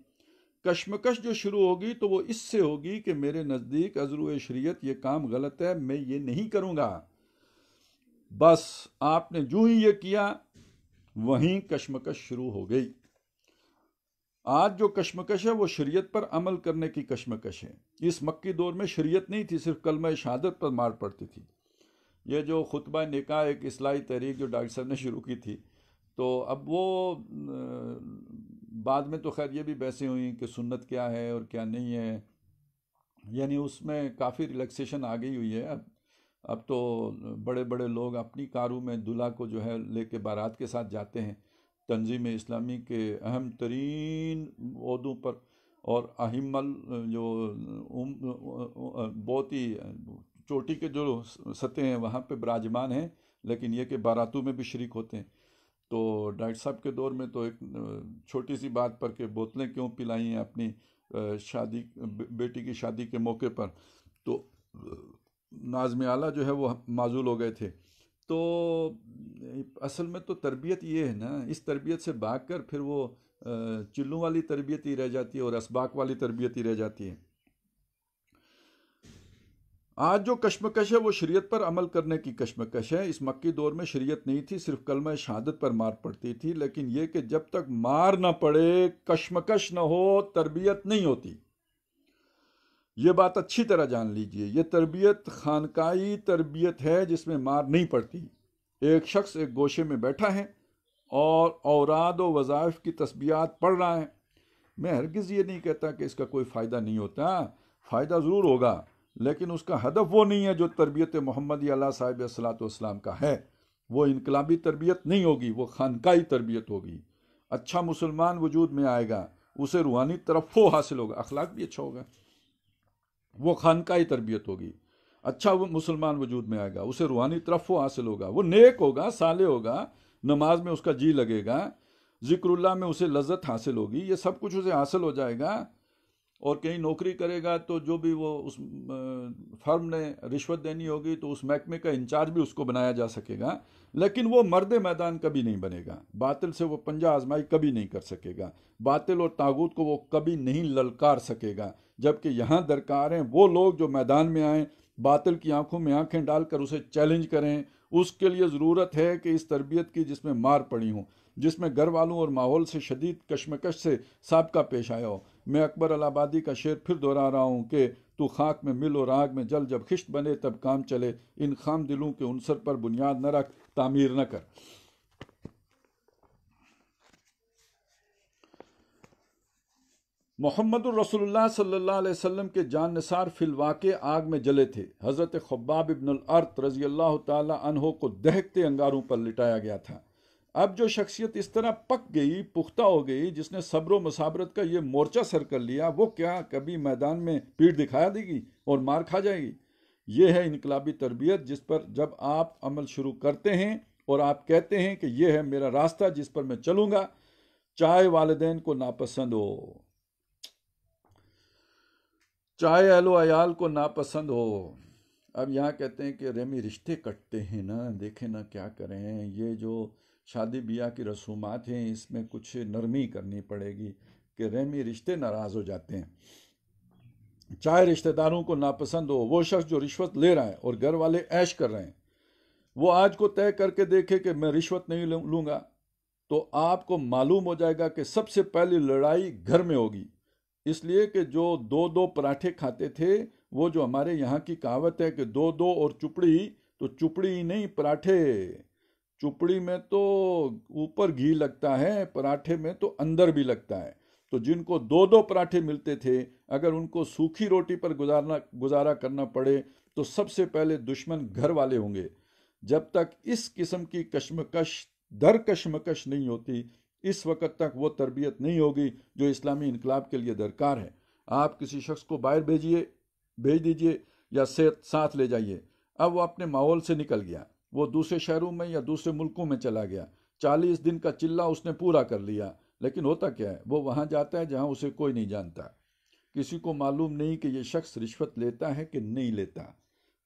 کشمکش جو شروع ہوگی تو وہ اس سے ہوگی کہ میرے نزدیک عذرو شریعت یہ کام غلط ہے، میں یہ نہیں کروں گا۔ بس آپ نے جو ہی یہ کیا وہیں کشمکش شروع ہو گئی۔ آج جو کشمکش ہے وہ شریعت پر عمل کرنے کی کشمکش ہے۔ اس مکی دور میں شریعت نہیں تھی، صرف کلمہ شہادت پر مار پڑتی تھی۔ یہ جو خطبہ نکاح ایک اصلاحی تحریک جو ڈاکٹر صاحب نے شروع کی تھی، تو اب وہ بعد میں تو خیر یہ بھی بحثیں ہوئیں کہ سنت کیا ہے اور کیا نہیں ہے، یعنی اس میں کافی ریلیکسیشن آ گئی ہوئی ہے۔ اب تو بڑے بڑے لوگ اپنی کاروں میں دلہا کو جو ہے لے کے بارات کے ساتھ جاتے ہیں، تنظیم اسلامی کے اہم ترین عہدوں پر، اور اہم جو بہت ہی چوٹی کے جو سطح ہیں وہاں پہ براجمان ہیں، لیکن یہ کہ باراتوں میں بھی شریک ہوتے ہیں۔ تو ڈاکٹر صاحب کے دور میں تو ایک چھوٹی سی بات پر کہ بوتلیں کیوں پلائی ہیں اپنی شادی، بیٹی کی شادی کے موقع پر، تو ناظم اعلیٰ جو ہے وہ معزول ہو گئے تھے۔ تو اصل میں تو تربیت یہ ہے نا، اس تربیت سے بھاگ کر پھر وہ چلوں والی تربیت ہی رہ جاتی ہے اور اسباق والی تربیت ہی رہ جاتی ہے۔ آج جو کشمکش ہے وہ شریعت پر عمل کرنے کی کشمکش ہے۔ اس مکی دور میں شریعت نہیں تھی، صرف کلمہ شہادت پر مار پڑتی تھی، لیکن یہ کہ جب تک مار نہ پڑے، کشمکش نہ ہو، تربیت نہیں ہوتی۔ یہ بات اچھی طرح جان لیجئے، یہ تربیت خانقاہی تربیت ہے جس میں مار نہیں پڑتی۔ ایک شخص ایک گوشے میں بیٹھا ہے اور اوراد و وظائف کی تسبیحات پڑھ رہا ہے، میں ہرگز یہ نہیں کہتا کہ اس کا کوئی فائدہ نہیں ہوتا، فائدہ ضرور ہوگا، لیکن اس کا ہدف وہ نہیں ہے جو تربیت محمدی علیہ صاحب الصلاۃ والسلام کا ہے۔ وہ انقلابی تربیت نہیں ہوگی، وہ خانقاہی تربیت ہوگی۔ اچھا مسلمان وجود میں آئے گا، اسے روحانی ترفع حاصل ہوگا، اخلاق بھی اچھا ہوگا، وہ خانقاہی تربیت ہوگی۔ اچھا وہ مسلمان وجود میں آئے گا، اسے روحانی ترفع حاصل ہوگا، وہ نیک ہوگا، صالح ہوگا، نماز میں اس کا جی لگے گا، ذکر اللہ میں اسے لذت حاصل ہوگی، یہ سب کچھ اسے حاصل ہو جائے گا۔ اور کہیں نوکری کرے گا تو جو بھی وہ اس فرم نے رشوت دینی ہوگی تو اس محکمے کا انچارج بھی اس کو بنایا جا سکے گا، لیکن وہ مرد میدان کبھی نہیں بنے گا، باطل سے وہ پنجہ آزمائی کبھی نہیں کر سکے گا، باطل اور طاغوت کو وہ کبھی نہیں للکار سکے گا۔ جبکہ یہاں درکار ہیں وہ لوگ جو میدان میں آئیں، باطل کی آنکھوں میں آنکھیں ڈال کر اسے چیلنج کریں۔ اس کے لیے ضرورت ہے کہ اس تربیت کی جس میں مار پڑی ہوں، جس میں گھر والوں اور ماحول سے شدید کشمکش سے سابقہ پیش آیا ہو۔ میں اکبر الہٰبادی کا شعر پھر دہرا رہا ہوں کہ تو خاک میں مل اور آگ میں جل، جب خشت بنے تب کام چلے، ان خام دلوں کے عنصر پر بنیاد نہ رکھ، تعمیر نہ کر۔ محمد الرسول اللہ صلی اللہ علیہ وسلم کے جان نثار فی الواقع آگ میں جلے تھے۔ حضرت خباب ابن الارت رضی اللہ تعالی عنہ کو دہکتے انگاروں پر لٹایا گیا تھا۔ اب جو شخصیت اس طرح پک گئی، پختہ ہو گئی، جس نے صبر و مصابرت کا یہ مورچہ سر کر لیا، وہ کیا کبھی میدان میں پیٹھ دکھایا دے گی اور مار کھا جائے گی؟ یہ ہے انقلابی تربیت، جس پر جب آپ عمل شروع کرتے ہیں اور آپ کہتے ہیں کہ یہ ہے میرا راستہ جس پر میں چلوں گا، چاہے والدین کو ناپسند ہو، چاہے اہل و عیال کو ناپسند ہو۔ اب یہاں کہتے ہیں کہ رحمی رشتے کٹتے ہیں نا، دیکھیں نا کیا کریں، یہ جو شادی بیاہ کی رسومات ہیں اس میں کچھ نرمی کرنی پڑے گی کہ رحمی رشتے ناراض ہو جاتے ہیں۔ چاہے رشتہ داروں کو ناپسند ہو، وہ شخص جو رشوت لے رہا ہے اور گھر والے عیش کر رہے ہیں، وہ آج کو طے کر کے دیکھے کہ میں رشوت نہیں لوں گا، تو آپ کو معلوم ہو جائے گا کہ سب سے پہلی لڑائی گھر میں ہوگی۔ اس لیے کہ جو دو دو پراٹھے کھاتے تھے، وہ جو ہمارے یہاں کی کہاوت ہے کہ دو دو اور چپڑی، تو چپڑی ہی نہیں پراٹھے، چپڑی میں تو اوپر گھی لگتا ہے، پراٹھے میں تو اندر بھی لگتا ہے۔ تو جن کو دو دو پراٹھے ملتے تھے، اگر ان کو سوکھی روٹی پر گزارا کرنا پڑے تو سب سے پہلے دشمن گھر والے ہوں گے۔ جب تک اس قسم کی کشمکش در کشمکش نہیں ہوتی، اس وقت تک وہ تربیت نہیں ہوگی جو اسلامی انقلاب کے لیے درکار ہے۔ آپ کسی شخص کو باہر بھیج دیجئے یا ساتھ لے جائیے، اب وہ اپنے ماحول سے نکل گیا، وہ دوسرے شہروں میں یا دوسرے ملکوں میں چلا گیا، 40 دن کا چلہ اس نے پورا کر لیا، لیکن ہوتا کیا ہے، وہ وہاں جاتا ہے جہاں اسے کوئی نہیں جانتا، کسی کو معلوم نہیں کہ یہ شخص رشوت لیتا ہے کہ نہیں لیتا،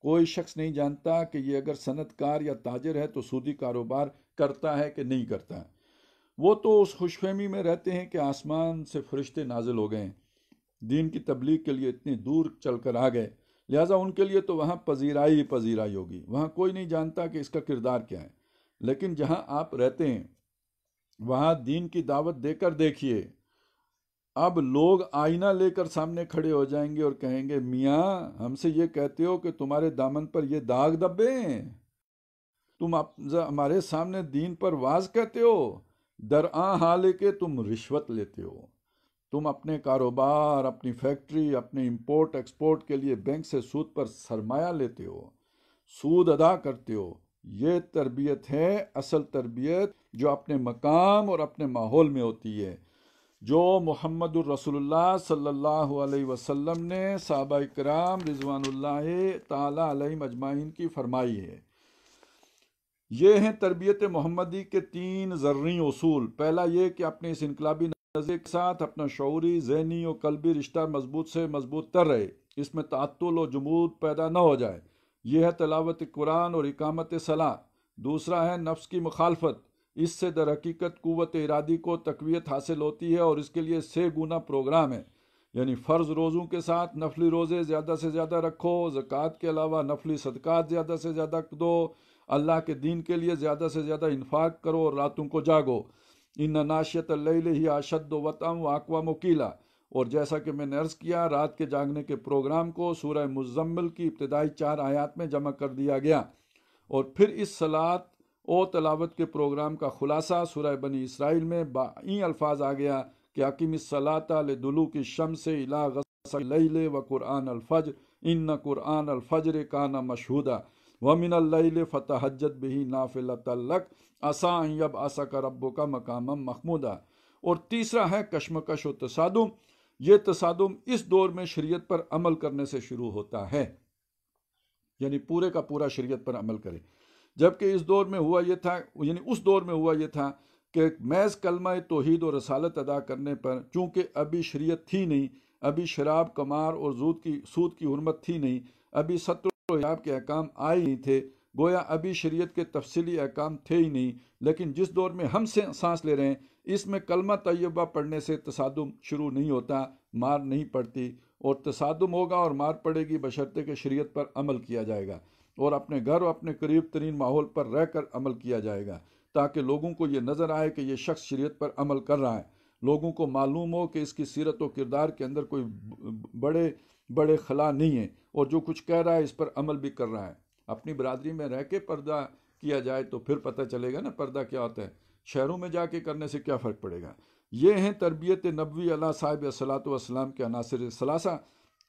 کوئی شخص نہیں جانتا کہ یہ اگر صنعت کار یا تاجر ہے تو سودی کاروبار کرتا ہے کہ نہیں کرتا۔ وہ تو اس خوش فہمی میں رہتے ہیں کہ آسمان سے فرشتے نازل ہو گئے، دین کی تبلیغ کے لیے اتنی دور چل کر آ گئے، لہٰذا ان کے لیے تو وہاں پذیرائی ہوگی، وہاں کوئی نہیں جانتا کہ اس کا کردار کیا ہے۔ لیکن جہاں آپ رہتے ہیں وہاں دین کی دعوت دے کر دیکھیے، اب لوگ آئینہ لے کر سامنے کھڑے ہو جائیں گے اور کہیں گے میاں ہم سے یہ کہتے ہو کہ تمہارے دامن پر یہ داغ دبے ہیں، تم ہمارے سامنے دین پر واز کہتے ہو، درآں حال کہ تم رشوت لیتے ہو، تم اپنے کاروبار، اپنی فیکٹری، اپنے امپورٹ ایکسپورٹ کے لیے بینک سے سود پر سرمایہ لیتے ہو، سود ادا کرتے ہو۔ یہ تربیت ہے اصل تربیت جو اپنے مقام اور اپنے ماحول میں ہوتی ہے، جو محمد الرسول اللہ صلی اللہ علیہ وسلم نے صحابہ کرام رضوان اللہ تعالی علیہم اجمعین کی فرمائی ہے۔ یہ ہیں تربیت محمدی کے 3 ضروری اصول۔ پہلا یہ کہ اپنے اس انقلابی نظریے کے ساتھ اپنا شعوری، ذہنی اور قلبی رشتہ مضبوط سے مضبوط تر رہے، اس میں تعطل و جمود پیدا نہ ہو جائے۔ یہ ہے تلاوت قرآن اور اقامت صلاح۔ دوسرا ہے نفس کی مخالفت، اس سے در حقیقت قوت ارادی کو تقویت حاصل ہوتی ہے اور اس کے لیے 6 گنا پروگرام ہے، یعنی فرض روزوں کے ساتھ نفلی روزے زیادہ سے زیادہ رکھو، زکوٰۃ کے علاوہ نفلی صدقات زیادہ سے زیادہ دو، اللہ کے دین کے لیے زیادہ سے زیادہ انفاق کرو اور راتوں کو جاگو۔ ان ناشیۃ اللیل ہی اشد وطئا واقوم قیلا، اور جیسا کہ میں نے عرض کیا، رات کے جاگنے کے پروگرام کو سورہ مزمل کی ابتدائی 4 آیات میں جمع کر دیا گیا، اور پھر اس صلاۃ و تلاوت کے پروگرام کا خلاصہ سورہ بنی اسرائیل میں این الفاظ آ گیا کہ اقیم الصلاۃ لدلوک الشمس الی غسق اللیل و قرآن الفجر ان قرآن الفجر کان مشہودا ومن اللیل فتہجد بہ نافلۃ لک عسی ان یبعثک ربک مقاما محمودا۔ اور تیسرا ہے کشمکش و تصادم۔ یہ تصادم اس دور میں شریعت پر عمل کرنے سے شروع ہوتا ہے، یعنی پورے کا پورا شریعت پر عمل کرے، جبکہ اس دور میں ہوا یہ تھا کہ محض کلمہ توحید و رسالت ادا کرنے پر، چونکہ ابھی شریعت تھی نہیں، ابھی شراب، قمار اور سود کی حرمت تھی نہیں، ابھی ستر و حجاب کے احکام آئے نہیں تھے، گویا ابھی شریعت کے تفصیلی احکام تھے ہی نہیں۔ لیکن جس دور میں ہم سانس لے رہے ہیں، اس میں کلمہ طیبہ پڑھنے سے تصادم شروع نہیں ہوتا، مار نہیں پڑتی، اور تصادم ہوگا اور مار پڑے گی بشرطے کہ شریعت پر عمل کیا جائے گا، اور اپنے گھر و اپنے قریب ترین ماحول پر رہ کر عمل کیا جائے گا، تاکہ لوگوں کو یہ نظر آئے کہ یہ شخص شریعت پر عمل کر رہا ہے، لوگوں کو معلوم ہو کہ اس کی سیرت و کردار کے اندر کوئی بڑے خلا نہیں ہے، اور جو کچھ کہہ رہا ہے اس پر عمل بھی کر رہا ہے۔ اپنی برادری میں رہ کے پردہ کیا جائے تو پھر پتہ چلے گا نا پردہ کیا ہوتا ہے، شہروں میں جا کے کرنے سے کیا فرق پڑے گا۔ یہ ہیں تربیت نبوی علیہ صاحب صلاۃ والسلام کے عناصر ثلاثہ۔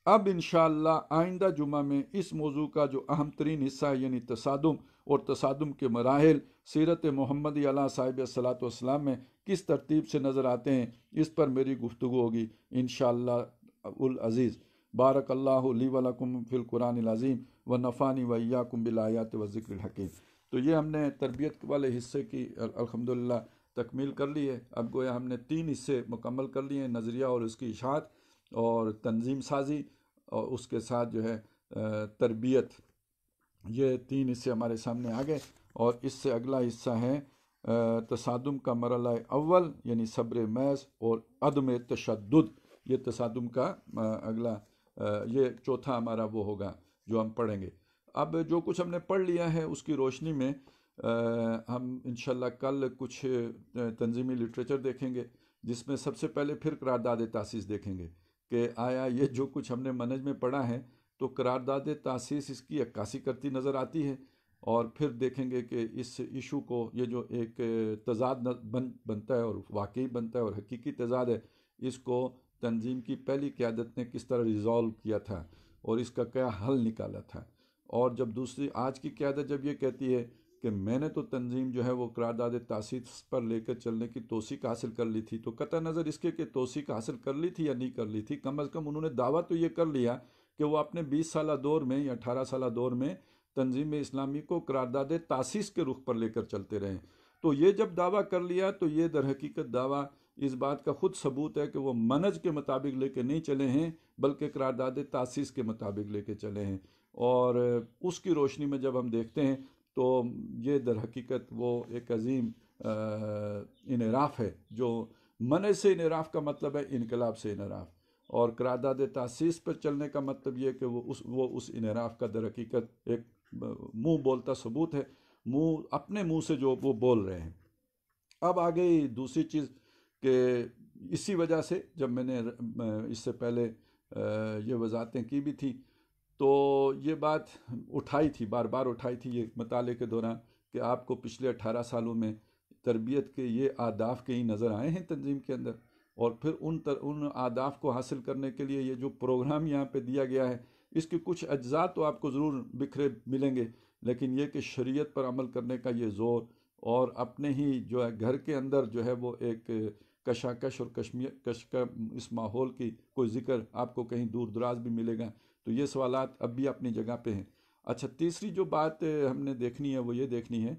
اب انشاءاللہ آئندہ جمعہ میں اس موضوع کا جو اہم ترین حصہ ہے، یعنی تصادم اور تصادم کے مراحل سیرت محمدی علیہ صاحب صلاۃ والسلام میں کس ترتیب سے نظر آتے ہیں، اس پر میری گفتگو ہوگی انشاءاللہ العزیز۔ بارک اللہ لی ولکم فی القرآن العظیم ونفعنی وایاکم بالآیات والذکر الحکیم۔ تو یہ ہم نے تربیت والے حصے کی الحمدللہ تکمیل کر لی ہے۔ اب گویا ہم نے 3 حصے مکمل کر لیے ہیں، نظریہ اور اس کی اشاعت اور تنظیم سازی اور اس کے ساتھ جو ہے تربیت، یہ 3 حصے ہمارے سامنے آ گئے، اور اس سے اگلا حصہ ہے تصادم کا مرحلہ اول، یعنی صبر محض اور عدم تشدد۔ یہ تصادم کا اگلا یہ چوتھا ہمارا وہ ہوگا جو ہم پڑھیں گے۔ اب جو کچھ ہم نے پڑھ لیا ہے اس کی روشنی میں ہم انشاءاللہ کل کچھ تنظیمی لٹریچر دیکھیں گے، جس میں سب سے پہلے پھر قرارداد تاسیس دیکھیں گے کہ آیا یہ جو کچھ ہم نے منہج میں پڑھا ہے تو قرارداد تاسیس اس کی عکاسی کرتی نظر آتی ہے، اور پھر دیکھیں گے کہ اس ایشو کو، یہ جو ایک تضاد بنتا ہے اور واقعی بنتا ہے اور حقیقی تضاد ہے، اس کو تنظیم کی پہلی قیادت نے کس طرح ریزالو کیا تھا اور اس کا کیا حل نکالا تھا، اور جب دوسری آج کی قیادت جب یہ کہتی ہے کہ میں نے تو تنظیم جو ہے وہ قرارداد تاسیس پر لے کر چلنے کی توثیق حاصل کر لی تھی، تو قطع نظر اس کے کہ توثیق حاصل کر لی تھی یا نہیں کر لی تھی، کم از کم انہوں نے دعویٰ تو یہ کر لیا کہ وہ اپنے 20 سالہ دور میں یا 18 سالہ دور میں تنظیم اسلامی کو قرارداد تاسیس کے رخ پر لے کر چلتے رہے۔ تو یہ جب دعویٰ کر لیا تو یہ در حقیقت دعویٰ اس بات کا خود ثبوت ہے کہ وہ منہج کے مطابق لے کے نہیں چلے ہیں، بلکہ قرارداد تاسیس کے مطابق لے کے چلے ہیں، اور اس کی روشنی میں جب ہم دیکھتے ہیں تو یہ در حقیقت وہ ایک عظیم انحراف ہے، جو منہج سے انحراف کا مطلب ہے انقلاب سے انحراف، اور قرارداد تاسیس پر چلنے کا مطلب یہ کہ وہ اس انحراف کا در حقیقت ایک منہ بولتا ثبوت ہے، اپنے منہ سے جو وہ بول رہے ہیں۔ اب آ گئی دوسری چیز کہ اسی وجہ سے جب میں نے اس سے پہلے یہ وضاحتیں کی بھی تھی تو یہ بات اٹھائی تھی، بار بار اٹھائی تھی یہ مطالعے کے دوران کہ آپ کو پچھلے 18 سالوں میں تربیت کے یہ اہداف کہیں نظر آئے ہیں تنظیم کے اندر، اور پھر ان اہداف کو حاصل کرنے کے لیے یہ جو پروگرام یہاں پہ دیا گیا ہے اس کے کچھ اجزاء تو آپ کو ضرور بکھرے ملیں گے، لیکن یہ کہ شریعت پر عمل کرنے کا یہ زور، اور اپنے ہی جو ہے گھر کے اندر جو ہے وہ ایک کشاکش اور کشمکش کا اس ماحول کی کوئی ذکر آپ کو کہیں دور دراز بھی ملے گا، تو یہ سوالات اب بھی اپنی جگہ پہ ہیں۔ اچھا، تیسری جو بات ہم نے دیکھنی ہے وہ یہ دیکھنی ہے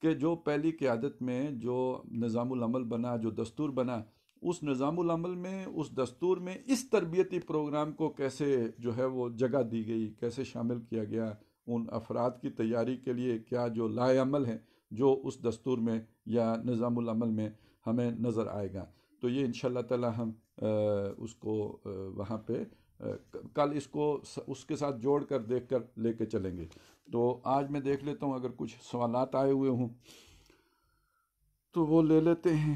کہ جو پہلی قیادت میں جو نظام العمل بنا، جو دستور بنا، اس نظام العمل میں، اس دستور میں اس تربیتی پروگرام کو کیسے جو ہے وہ جگہ دی گئی، کیسے شامل کیا گیا، ان افراد کی تیاری کے لیے کیا جو لائے عمل ہے جو اس دستور میں یا نظام العمل میں ہمیں نظر آئے گا، تو یہ انشاءاللہ تعالی ہم اس کو وہاں پہ کل اس کو اس کے ساتھ جوڑ کر دیکھ کر لے کے چلیں گے۔ تو آج میں دیکھ لیتا ہوں اگر کچھ سوالات آئے ہوئے ہوں تو وہ لے لیتے ہیں۔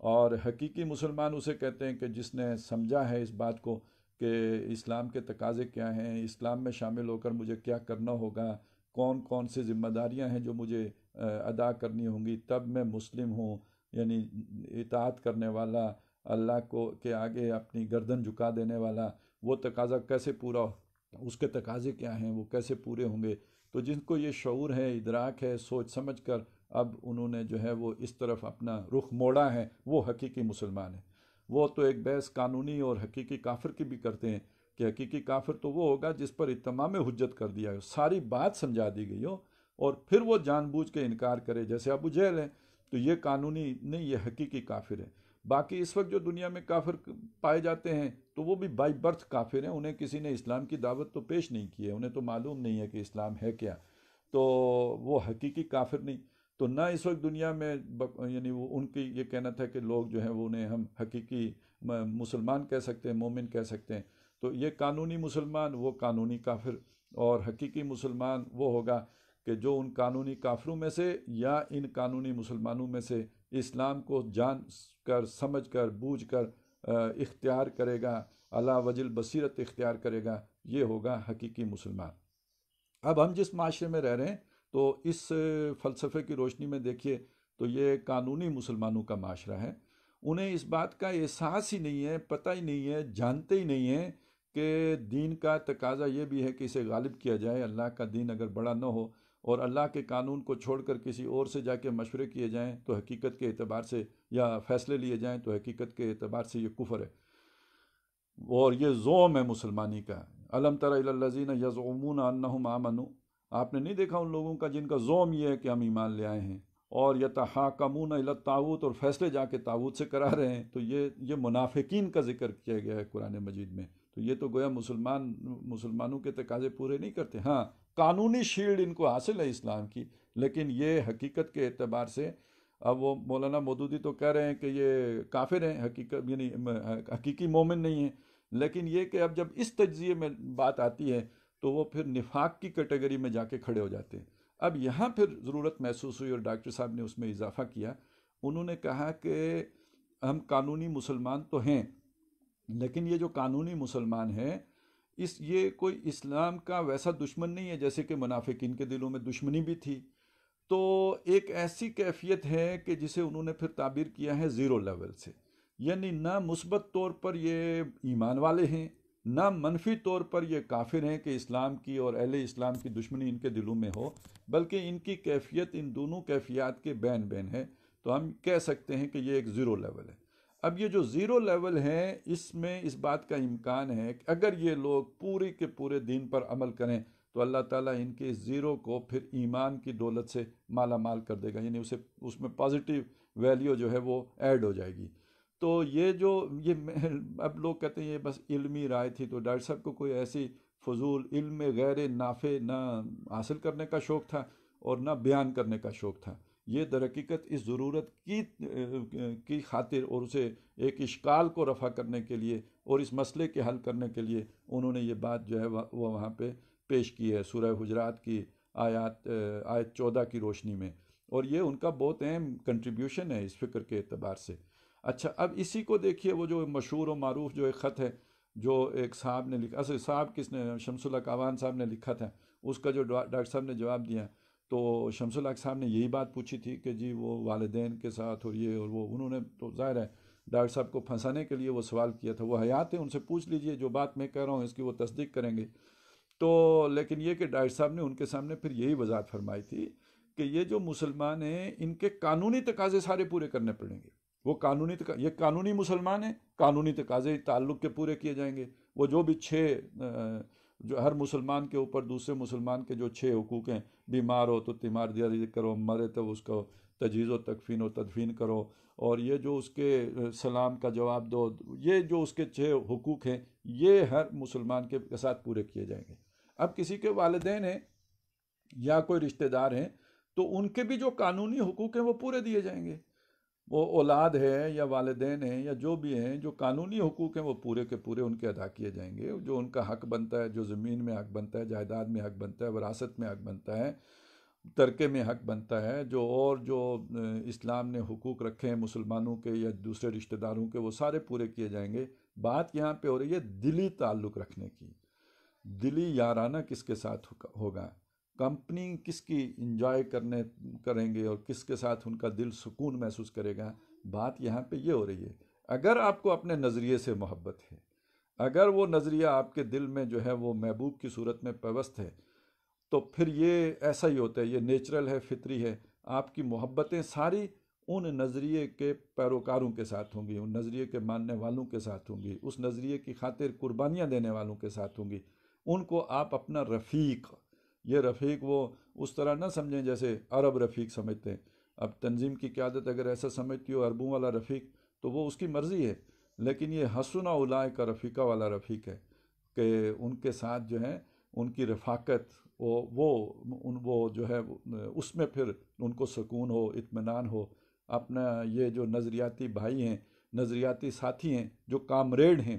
اور حقیقی مسلمان اسے کہتے ہیں کہ جس نے سمجھا ہے اس بات کو کہ اسلام کے تقاضے کیا ہیں، اسلام میں شامل ہو کر مجھے کیا کرنا ہوگا، کون کون سی ذمہ داریاں ہیں جو مجھے ادا کرنی ہوں گی، تب میں مسلم ہوں، یعنی اطاعت کرنے والا، اللہ کو کے آگے اپنی گردن جھکا دینے والا، وہ تقاضا کیسے پورا، اس کے تقاضے کیا ہیں، وہ کیسے پورے ہوں گے۔ تو جن کو یہ شعور ہے، ادراک ہے، سوچ سمجھ کر اب انہوں نے جو ہے وہ اس طرف اپنا رخ موڑا ہے، وہ حقیقی مسلمان ہیں۔ وہ تو ایک بحث قانونی اور حقیقی کافر کی بھی کرتے ہیں کہ حقیقی کافر تو وہ ہوگا جس پر اتمام حجت کر دیا ہو، ساری بات سمجھا دی گئی ہو، اور پھر وہ جان بوجھ کے انکار کرے، جیسے ابو جہل ہے۔ تو یہ قانونی نہیں، یہ حقیقی کافر ہے۔ باقی اس وقت جو دنیا میں کافر پائے جاتے ہیں تو وہ بھی بائی برتھ کافر ہیں، انہیں کسی نے اسلام کی دعوت تو پیش نہیں کی ہے، انہیں تو معلوم نہیں ہے کہ اسلام ہے کیا، تو وہ حقیقی کافر نہیں۔ تو نہ اس وقت دنیا میں یعنی وہ ان کی یہ کہنا تھا کہ لوگ جو ہیں وہ انہیں ہم حقیقی مسلمان کہہ سکتے ہیں، مومن کہہ سکتے ہیں۔ تو یہ قانونی مسلمان، وہ قانونی کافر، اور حقیقی مسلمان وہ ہوگا کہ جو ان قانونی کافروں میں سے یا ان قانونی مسلمانوں میں سے اسلام کو جان کر، سمجھ کر، بوجھ کر اختیار کرے گا، علی وجہ البصیرت اختیار کرے گا، یہ ہوگا حقیقی مسلمان۔ اب ہم جس معاشرے میں رہ رہے ہیں تو اس فلسفے کی روشنی میں دیکھیے تو یہ قانونی مسلمانوں کا معاشرہ ہے۔ انہیں اس بات کا احساس ہی نہیں ہے، پتہ ہی نہیں ہے، جانتے ہی نہیں ہیں کہ دین کا تقاضا یہ بھی ہے کہ اسے غالب کیا جائے۔ اللہ کا دین اگر بڑا نہ ہو اور اللہ کے قانون کو چھوڑ کر کسی اور سے جا کے مشورے کیے جائیں تو حقیقت کے اعتبار سے، یا فیصلے لیے جائیں تو حقیقت کے اعتبار سے یہ کفر ہے، اور یہ زوم ہے مسلمانی کا۔ الم تر الی الذین یزعمون انہم آمنوا، آپ نے نہیں دیکھا ان لوگوں کا جن کا زوم یہ ہے کہ ہم ایمان لے آئے ہیں، اور یتحاکمون الی الطاغوت، اور فیصلے جا کے طاغوت سے کرا رہے ہیں۔ تو یہ منافقین کا ذکر کیا گیا ہے قرآن مجید میں۔ تو یہ تو گویا مسلمانوں کے تقاضے پورے نہیں کرتے۔ ہاں، قانونی شیلڈ ان کو حاصل ہے اسلام کی، لیکن یہ حقیقت کے اعتبار سے، اب وہ مولانا مودودی تو کہہ رہے ہیں کہ یہ کافر ہیں، حقیقت یعنی حقیقی مومن نہیں ہیں، لیکن یہ کہ اب جب اس تجزیے میں بات آتی ہے تو وہ پھر نفاق کی کیٹیگری میں جا کے کھڑے ہو جاتے ہیں۔ اب یہاں پھر ضرورت محسوس ہوئی اور ڈاکٹر صاحب نے اس میں اضافہ کیا، انہوں نے کہا کہ ہم قانونی مسلمان تو ہیں، لیکن یہ جو قانونی مسلمان ہیں یہ کوئی اسلام کا ویسا دشمن نہیں ہے جیسے کہ منافقین کے دلوں میں دشمنی بھی تھی۔ تو ایک ایسی کیفیت ہے کہ جسے انہوں نے پھر تعبیر کیا ہے زیرو لیول سے، یعنی نہ مثبت طور پر یہ ایمان والے ہیں، نہ منفی طور پر یہ کافر ہیں کہ اسلام کی اور اہل اسلام کی دشمنی ان کے دلوں میں ہو، بلکہ ان کی کیفیت ان دونوں کیفیات کے بین بین ہے۔ تو ہم کہہ سکتے ہیں کہ یہ ایک زیرو لیول ہے۔ اب یہ جو زیرو لیول ہے، اس میں اس بات کا امکان ہے کہ اگر یہ لوگ پورے کے پورے دین پر عمل کریں تو اللہ تعالیٰ ان کے زیرو کو پھر ایمان کی دولت سے مالا مال کر دے گا، یعنی اس میں پازیٹیو ویلیو جو ہے وہ ایڈ ہو جائے گی۔ تو یہ اب لوگ کہتے ہیں یہ بس علمی رائے تھی، تو ڈاکٹر صاحب کو کوئی ایسی فضول علم غیر نافع نہ حاصل کرنے کا شوق تھا اور نہ بیان کرنے کا شوق تھا۔ یہ در حقیقت اس ضرورت کی خاطر اور اسے ایک اشکال کو رفع کرنے کے لیے اور اس مسئلے کے حل کرنے کے لیے انہوں نے یہ بات جو ہے وہ وہاں پہ پیش کی ہے سورہ حجرات کی آیت 14 کی روشنی میں، اور یہ ان کا بہت اہم کنٹریبیوشن ہے اس فکر کے اعتبار سے۔ اچھا، اب اسی کو دیکھیے، وہ جو مشہور و معروف جو ایک خط ہے جو ایک صاحب نے لکھا، اصل صاحب کس نے، شمس الحق آوان صاحب نے لکھا تھا، اس کا جو ڈاکٹر صاحب نے جواب دیا، تو شمس الحق صاحب نے یہی بات پوچھی تھی کہ جی وہ والدین کے ساتھ اور یہ اور وہ، انہوں نے تو ظاہر ہے ڈاکٹر صاحب کو پھنسانے کے لیے وہ سوال کیا تھا، وہ حیات ہیں، ان سے پوچھ لیجئے، جو بات میں کہہ رہا ہوں اس کی وہ تصدیق کریں گے۔ تو لیکن یہ کہ ڈاکٹر صاحب نے ان کے سامنے پھر یہی وضاحت فرمائی تھی کہ یہ جو مسلمان ہیں ان کے قانونی تقاضے سارے پورے کرنے پڑیں گے۔ وہ یہ قانونی مسلمان ہیں، قانونی تقاضے تعلق کے پورے کیے جائیں گے۔ وہ جو بھی جو ہر مسلمان کے اوپر دوسرے مسلمان کے جو 6 حقوق ہیں، بیمار ہو تو تیمار دیاری کرو، مرے تو اس کو تجہیز و تکفین و تدفین کرو، اور یہ جو اس کے سلام کا جواب دو، یہ جو اس کے 6 حقوق ہیں یہ ہر مسلمان کے ساتھ پورے کیے جائیں گے۔ اب کسی کے والدین ہیں یا کوئی رشتہ دار ہیں تو ان کے بھی جو قانونی حقوق ہیں وہ پورے دیے جائیں گے۔ وہ اولاد ہے یا والدین ہیں یا جو بھی ہیں، جو قانونی حقوق ہیں وہ پورے کے پورے ان کے ادا کیے جائیں گے۔ جو ان کا حق بنتا ہے، جو زمین میں حق بنتا ہے، جائیداد میں حق بنتا ہے، وراثت میں حق بنتا ہے، ترکے میں حق بنتا ہے، جو اسلام نے حقوق رکھے ہیں مسلمانوں کے یا دوسرے رشتہ داروں کے، وہ سارے پورے کیے جائیں گے۔ بات یہاں پہ ہو رہی ہے دلی تعلق رکھنے کی، دلی یارانہ کس کے ساتھ ہوگا، کمپنی کس کی انجوائے کریں گے اور کس کے ساتھ ان کا دل سکون محسوس کرے گا۔ بات یہاں پہ یہ ہو رہی ہے، اگر آپ کو اپنے نظریے سے محبت ہے، اگر وہ نظریہ آپ کے دل میں جو ہے وہ محبوب کی صورت میں پیوست ہے، تو پھر یہ ایسا ہی ہوتا ہے، یہ نیچرل ہے، فطری ہے۔ آپ کی محبتیں ساری ان نظریے کے پیروکاروں کے ساتھ ہوں گی، ان نظریے کے ماننے والوں کے ساتھ ہوں گی، اس نظریے کی خاطر قربانیاں دینے والوں کے ساتھ ہوں گی۔ ان کو آپ اپنا رفیق، یہ رفیق وہ اس طرح نہ سمجھیں جیسے عرب رفیق سمجھتے ہیں۔ اب تنظیم کی قیادت اگر ایسا سمجھتی ہو عربوں والا رفیق، تو وہ اس کی مرضی ہے، لیکن یہ حسنہ اولئک رفیقہ والا رفیق ہے کہ ان کے ساتھ جو ہے ان کی رفاقت، وہ جو ہے اس میں پھر ان کو سکون ہو، اطمینان ہو۔ اپنا یہ جو نظریاتی بھائی ہیں، نظریاتی ساتھی ہیں، جو کامریڈ ہیں،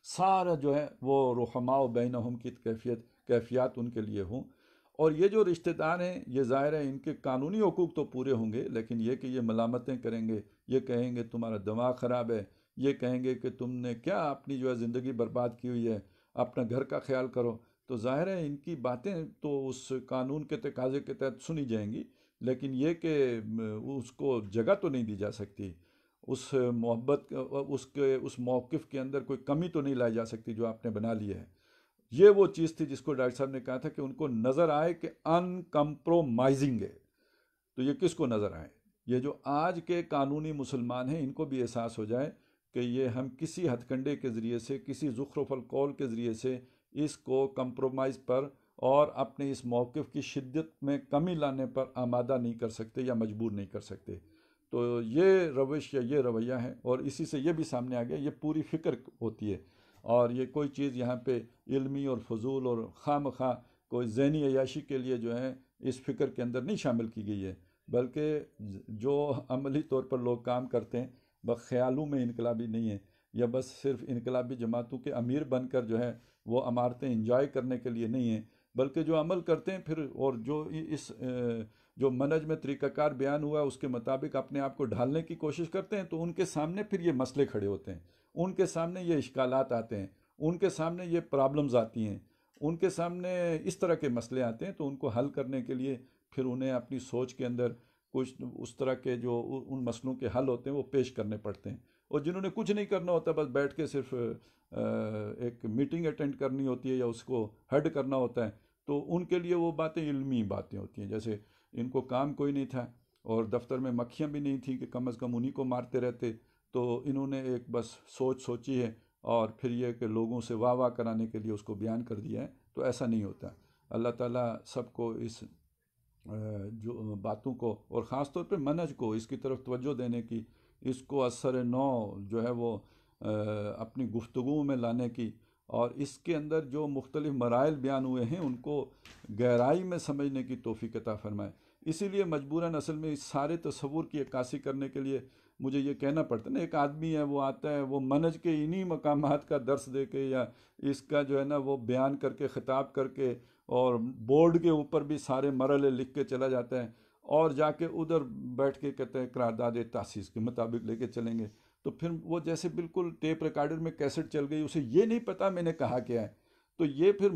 سارا جو ہے وہ رحماء بینہم کی کیفیات ان کے لیے ہوں۔ اور یہ جو رشتہ دار ہیں، یہ ظاہر ہے ان کے قانونی حقوق تو پورے ہوں گے، لیکن یہ کہ یہ ملامتیں کریں گے، یہ کہیں گے تمہارا دماغ خراب ہے، یہ کہیں گے کہ تم نے کیا اپنی جو ہے زندگی برباد کی ہوئی ہے، اپنا گھر کا خیال کرو۔ تو ظاہر ہے ان کی باتیں تو اس قانون کے تقاضے کے تحت سنی جائیں گی، لیکن یہ کہ اس کو جگہ تو نہیں دی جا سکتی، اس محبت اس موقف کے اندر کوئی کمی تو نہیں لائی جا سکتی جو آپ نے بنا لی ہے۔ یہ وہ چیز تھی جس کو ڈاکٹر صاحب نے کہا تھا کہ ان کو نظر آئے کہ ان کمپرومائزنگ ہے۔ تو یہ کس کو نظر آئے؟ یہ جو آج کے قانونی مسلمان ہیں، ان کو بھی احساس ہو جائے کہ یہ ہم کسی ہتھ کنڈے کے ذریعے سے، کسی زخرف القول کے ذریعے سے اس کو کمپرومائز پر اور اپنے اس موقف کی شدت میں کمی لانے پر آمادہ نہیں کر سکتے یا مجبور نہیں کر سکتے۔ تو یہ روش یا یہ رویہ ہے، اور اسی سے یہ بھی سامنے آ گیا، یہ پوری فکر ہوتی ہے، اور یہ کوئی چیز یہاں پہ علمی اور فضول اور خواہ مخواہ کوئی ذہنی عیاشی کے لیے جو ہے اس فکر کے اندر نہیں شامل کی گئی ہے، بلکہ جو عملی طور پر لوگ کام کرتے ہیں بس خیالوں میں انقلابی نہیں ہیں، یا بس صرف انقلابی جماعتوں کے امیر بن کر جو ہے وہ عمارتیں انجوائے کرنے کے لیے نہیں ہیں، بلکہ جو عمل کرتے ہیں پھر، اور جو اس جو منہج میں طریقہ کار بیان ہوا ہے اس کے مطابق اپنے آپ کو ڈھالنے کی کوشش کرتے ہیں، تو ان کے سامنے پھر یہ مسئلے کھڑے ہوتے ہیں، ان کے سامنے یہ اشکالات آتے ہیں، ان کے سامنے یہ پرابلمز آتی ہیں، ان کے سامنے اس طرح کے مسئلے آتے ہیں، تو ان کو حل کرنے کے لیے پھر انہیں اپنی سوچ کے اندر کچھ اس طرح کے جو ان مسئلوں کے حل ہوتے ہیں وہ پیش کرنے پڑتے ہیں۔ اور جنہوں نے کچھ نہیں کرنا ہوتا، بس بیٹھ کے صرف ایک میٹنگ اٹینڈ کرنی ہوتی ہے یا اس کو ہیڈ کرنا ہوتا ہے، تو ان کے لیے وہ باتیں علمی باتیں ہوتی ہیں، جیسے ان کو کام کوئی نہیں تھا اور دفتر میں مکھیاں بھی نہیں تھیں کہ کم از کم انہی کو مارتے رہتے، تو انہوں نے ایک بس سوچی ہے اور پھر یہ کہ لوگوں سے واہ واہ کرانے کے لیے اس کو بیان کر دیا ہے۔ تو ایسا نہیں ہوتا۔ اللہ تعالیٰ سب کو اس جو باتوں کو، اور خاص طور پہ منہج کو، اس کی طرف توجہ دینے کی، اس کو اثر نو جو ہے وہ اپنی گفتگو میں لانے کی، اور اس کے اندر جو مختلف مراحل بیان ہوئے ہیں ان کو گہرائی میں سمجھنے کی توفیق عطا فرمائے۔ اسی لیے مجبوراً اصل میں اس سارے تصور کی عکاسی کرنے کے لیے مجھے یہ کہنا پڑتا ہے نا، ایک آدمی ہے وہ آتا ہے، وہ منہج کے انہی مقامات کا درس دے کے یا اس کا جو ہے نا وہ بیان کر کے، خطاب کر کے، اور بورڈ کے اوپر بھی سارے مرحلے لکھ کے چلا جاتا ہے، اور جا کے ادھر بیٹھ کے کہتے ہیں قرارداد تاسیس کے مطابق لے کے چلیں گے، تو پھر وہ جیسے بالکل ٹیپ ریکارڈر میں کیسٹ چل گئی، اسے یہ نہیں پتا میں نے کہا کیا ہے۔ تو یہ پھر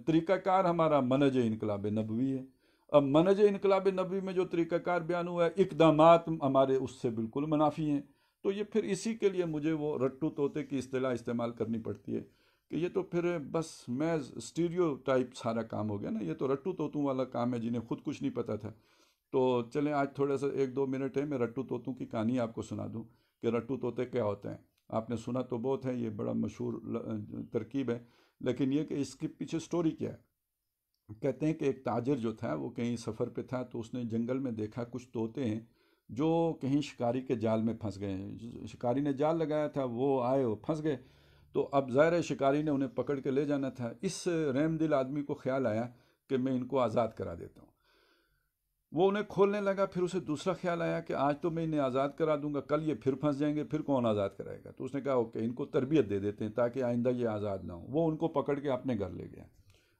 طریقہ کار ہمارا منہج انقلاب نبوی ہے۔ اب منہج انقلاب نبوی میں جو طریقہ کار بیان ہوا ہے، اقدامات ہمارے اس سے بالکل منافی ہیں۔ تو یہ پھر اسی کے لیے مجھے وہ رٹو طوطے کی اصطلاح استعمال کرنی پڑتی ہے کہ یہ تو پھر بس میں اسٹیریو ٹائپ سارا کام ہو گیا نا، یہ تو رٹو طوطوں والا کام ہے جنہیں خود کچھ نہیں پتا تھا۔ تو چلیں آج تھوڑا سا 1-2 منٹ ہے، میں رٹو طوطوں کی کہانی آپ کو سنا دوں کہ رٹو طوطے کیا ہوتے ہیں۔ آپ نے سنا تو بہت ہے، یہ بڑا مشہور ترکیب ہے، لیکن یہ کہ اس کے پیچھے سٹوری کیا ہے۔ کہتے ہیں کہ ایک تاجر جو تھا وہ کہیں سفر پہ تھا، تو اس نے جنگل میں دیکھا کچھ طوطے ہیں جو کہیں شکاری کے جال میں پھنس گئے ہیں۔ شکاری نے جال لگایا تھا، وہ آئے وہ پھنس گئے، تو اب ظاہر ہے شکاری نے انہیں پکڑ کے لے جانا تھا۔ اس رحم دل آدمی کو خیال آیا کہ میں ان کو آزاد کرا دیتا ہوں۔ وہ انہیں کھولنے لگا، پھر اسے دوسرا خیال آیا کہ آج تو میں انہیں آزاد کرا دوں گا، کل یہ پھر پھنس جائیں گے، پھر کون آزاد کرائے گا؟ تو اس نے کہا اوکے، ان کو تربیت دے دیتے ہیں تاکہ آئندہ یہ آزاد نہ ہوں۔ وہ ان کو پکڑ کے اپنے گھر لے گیا،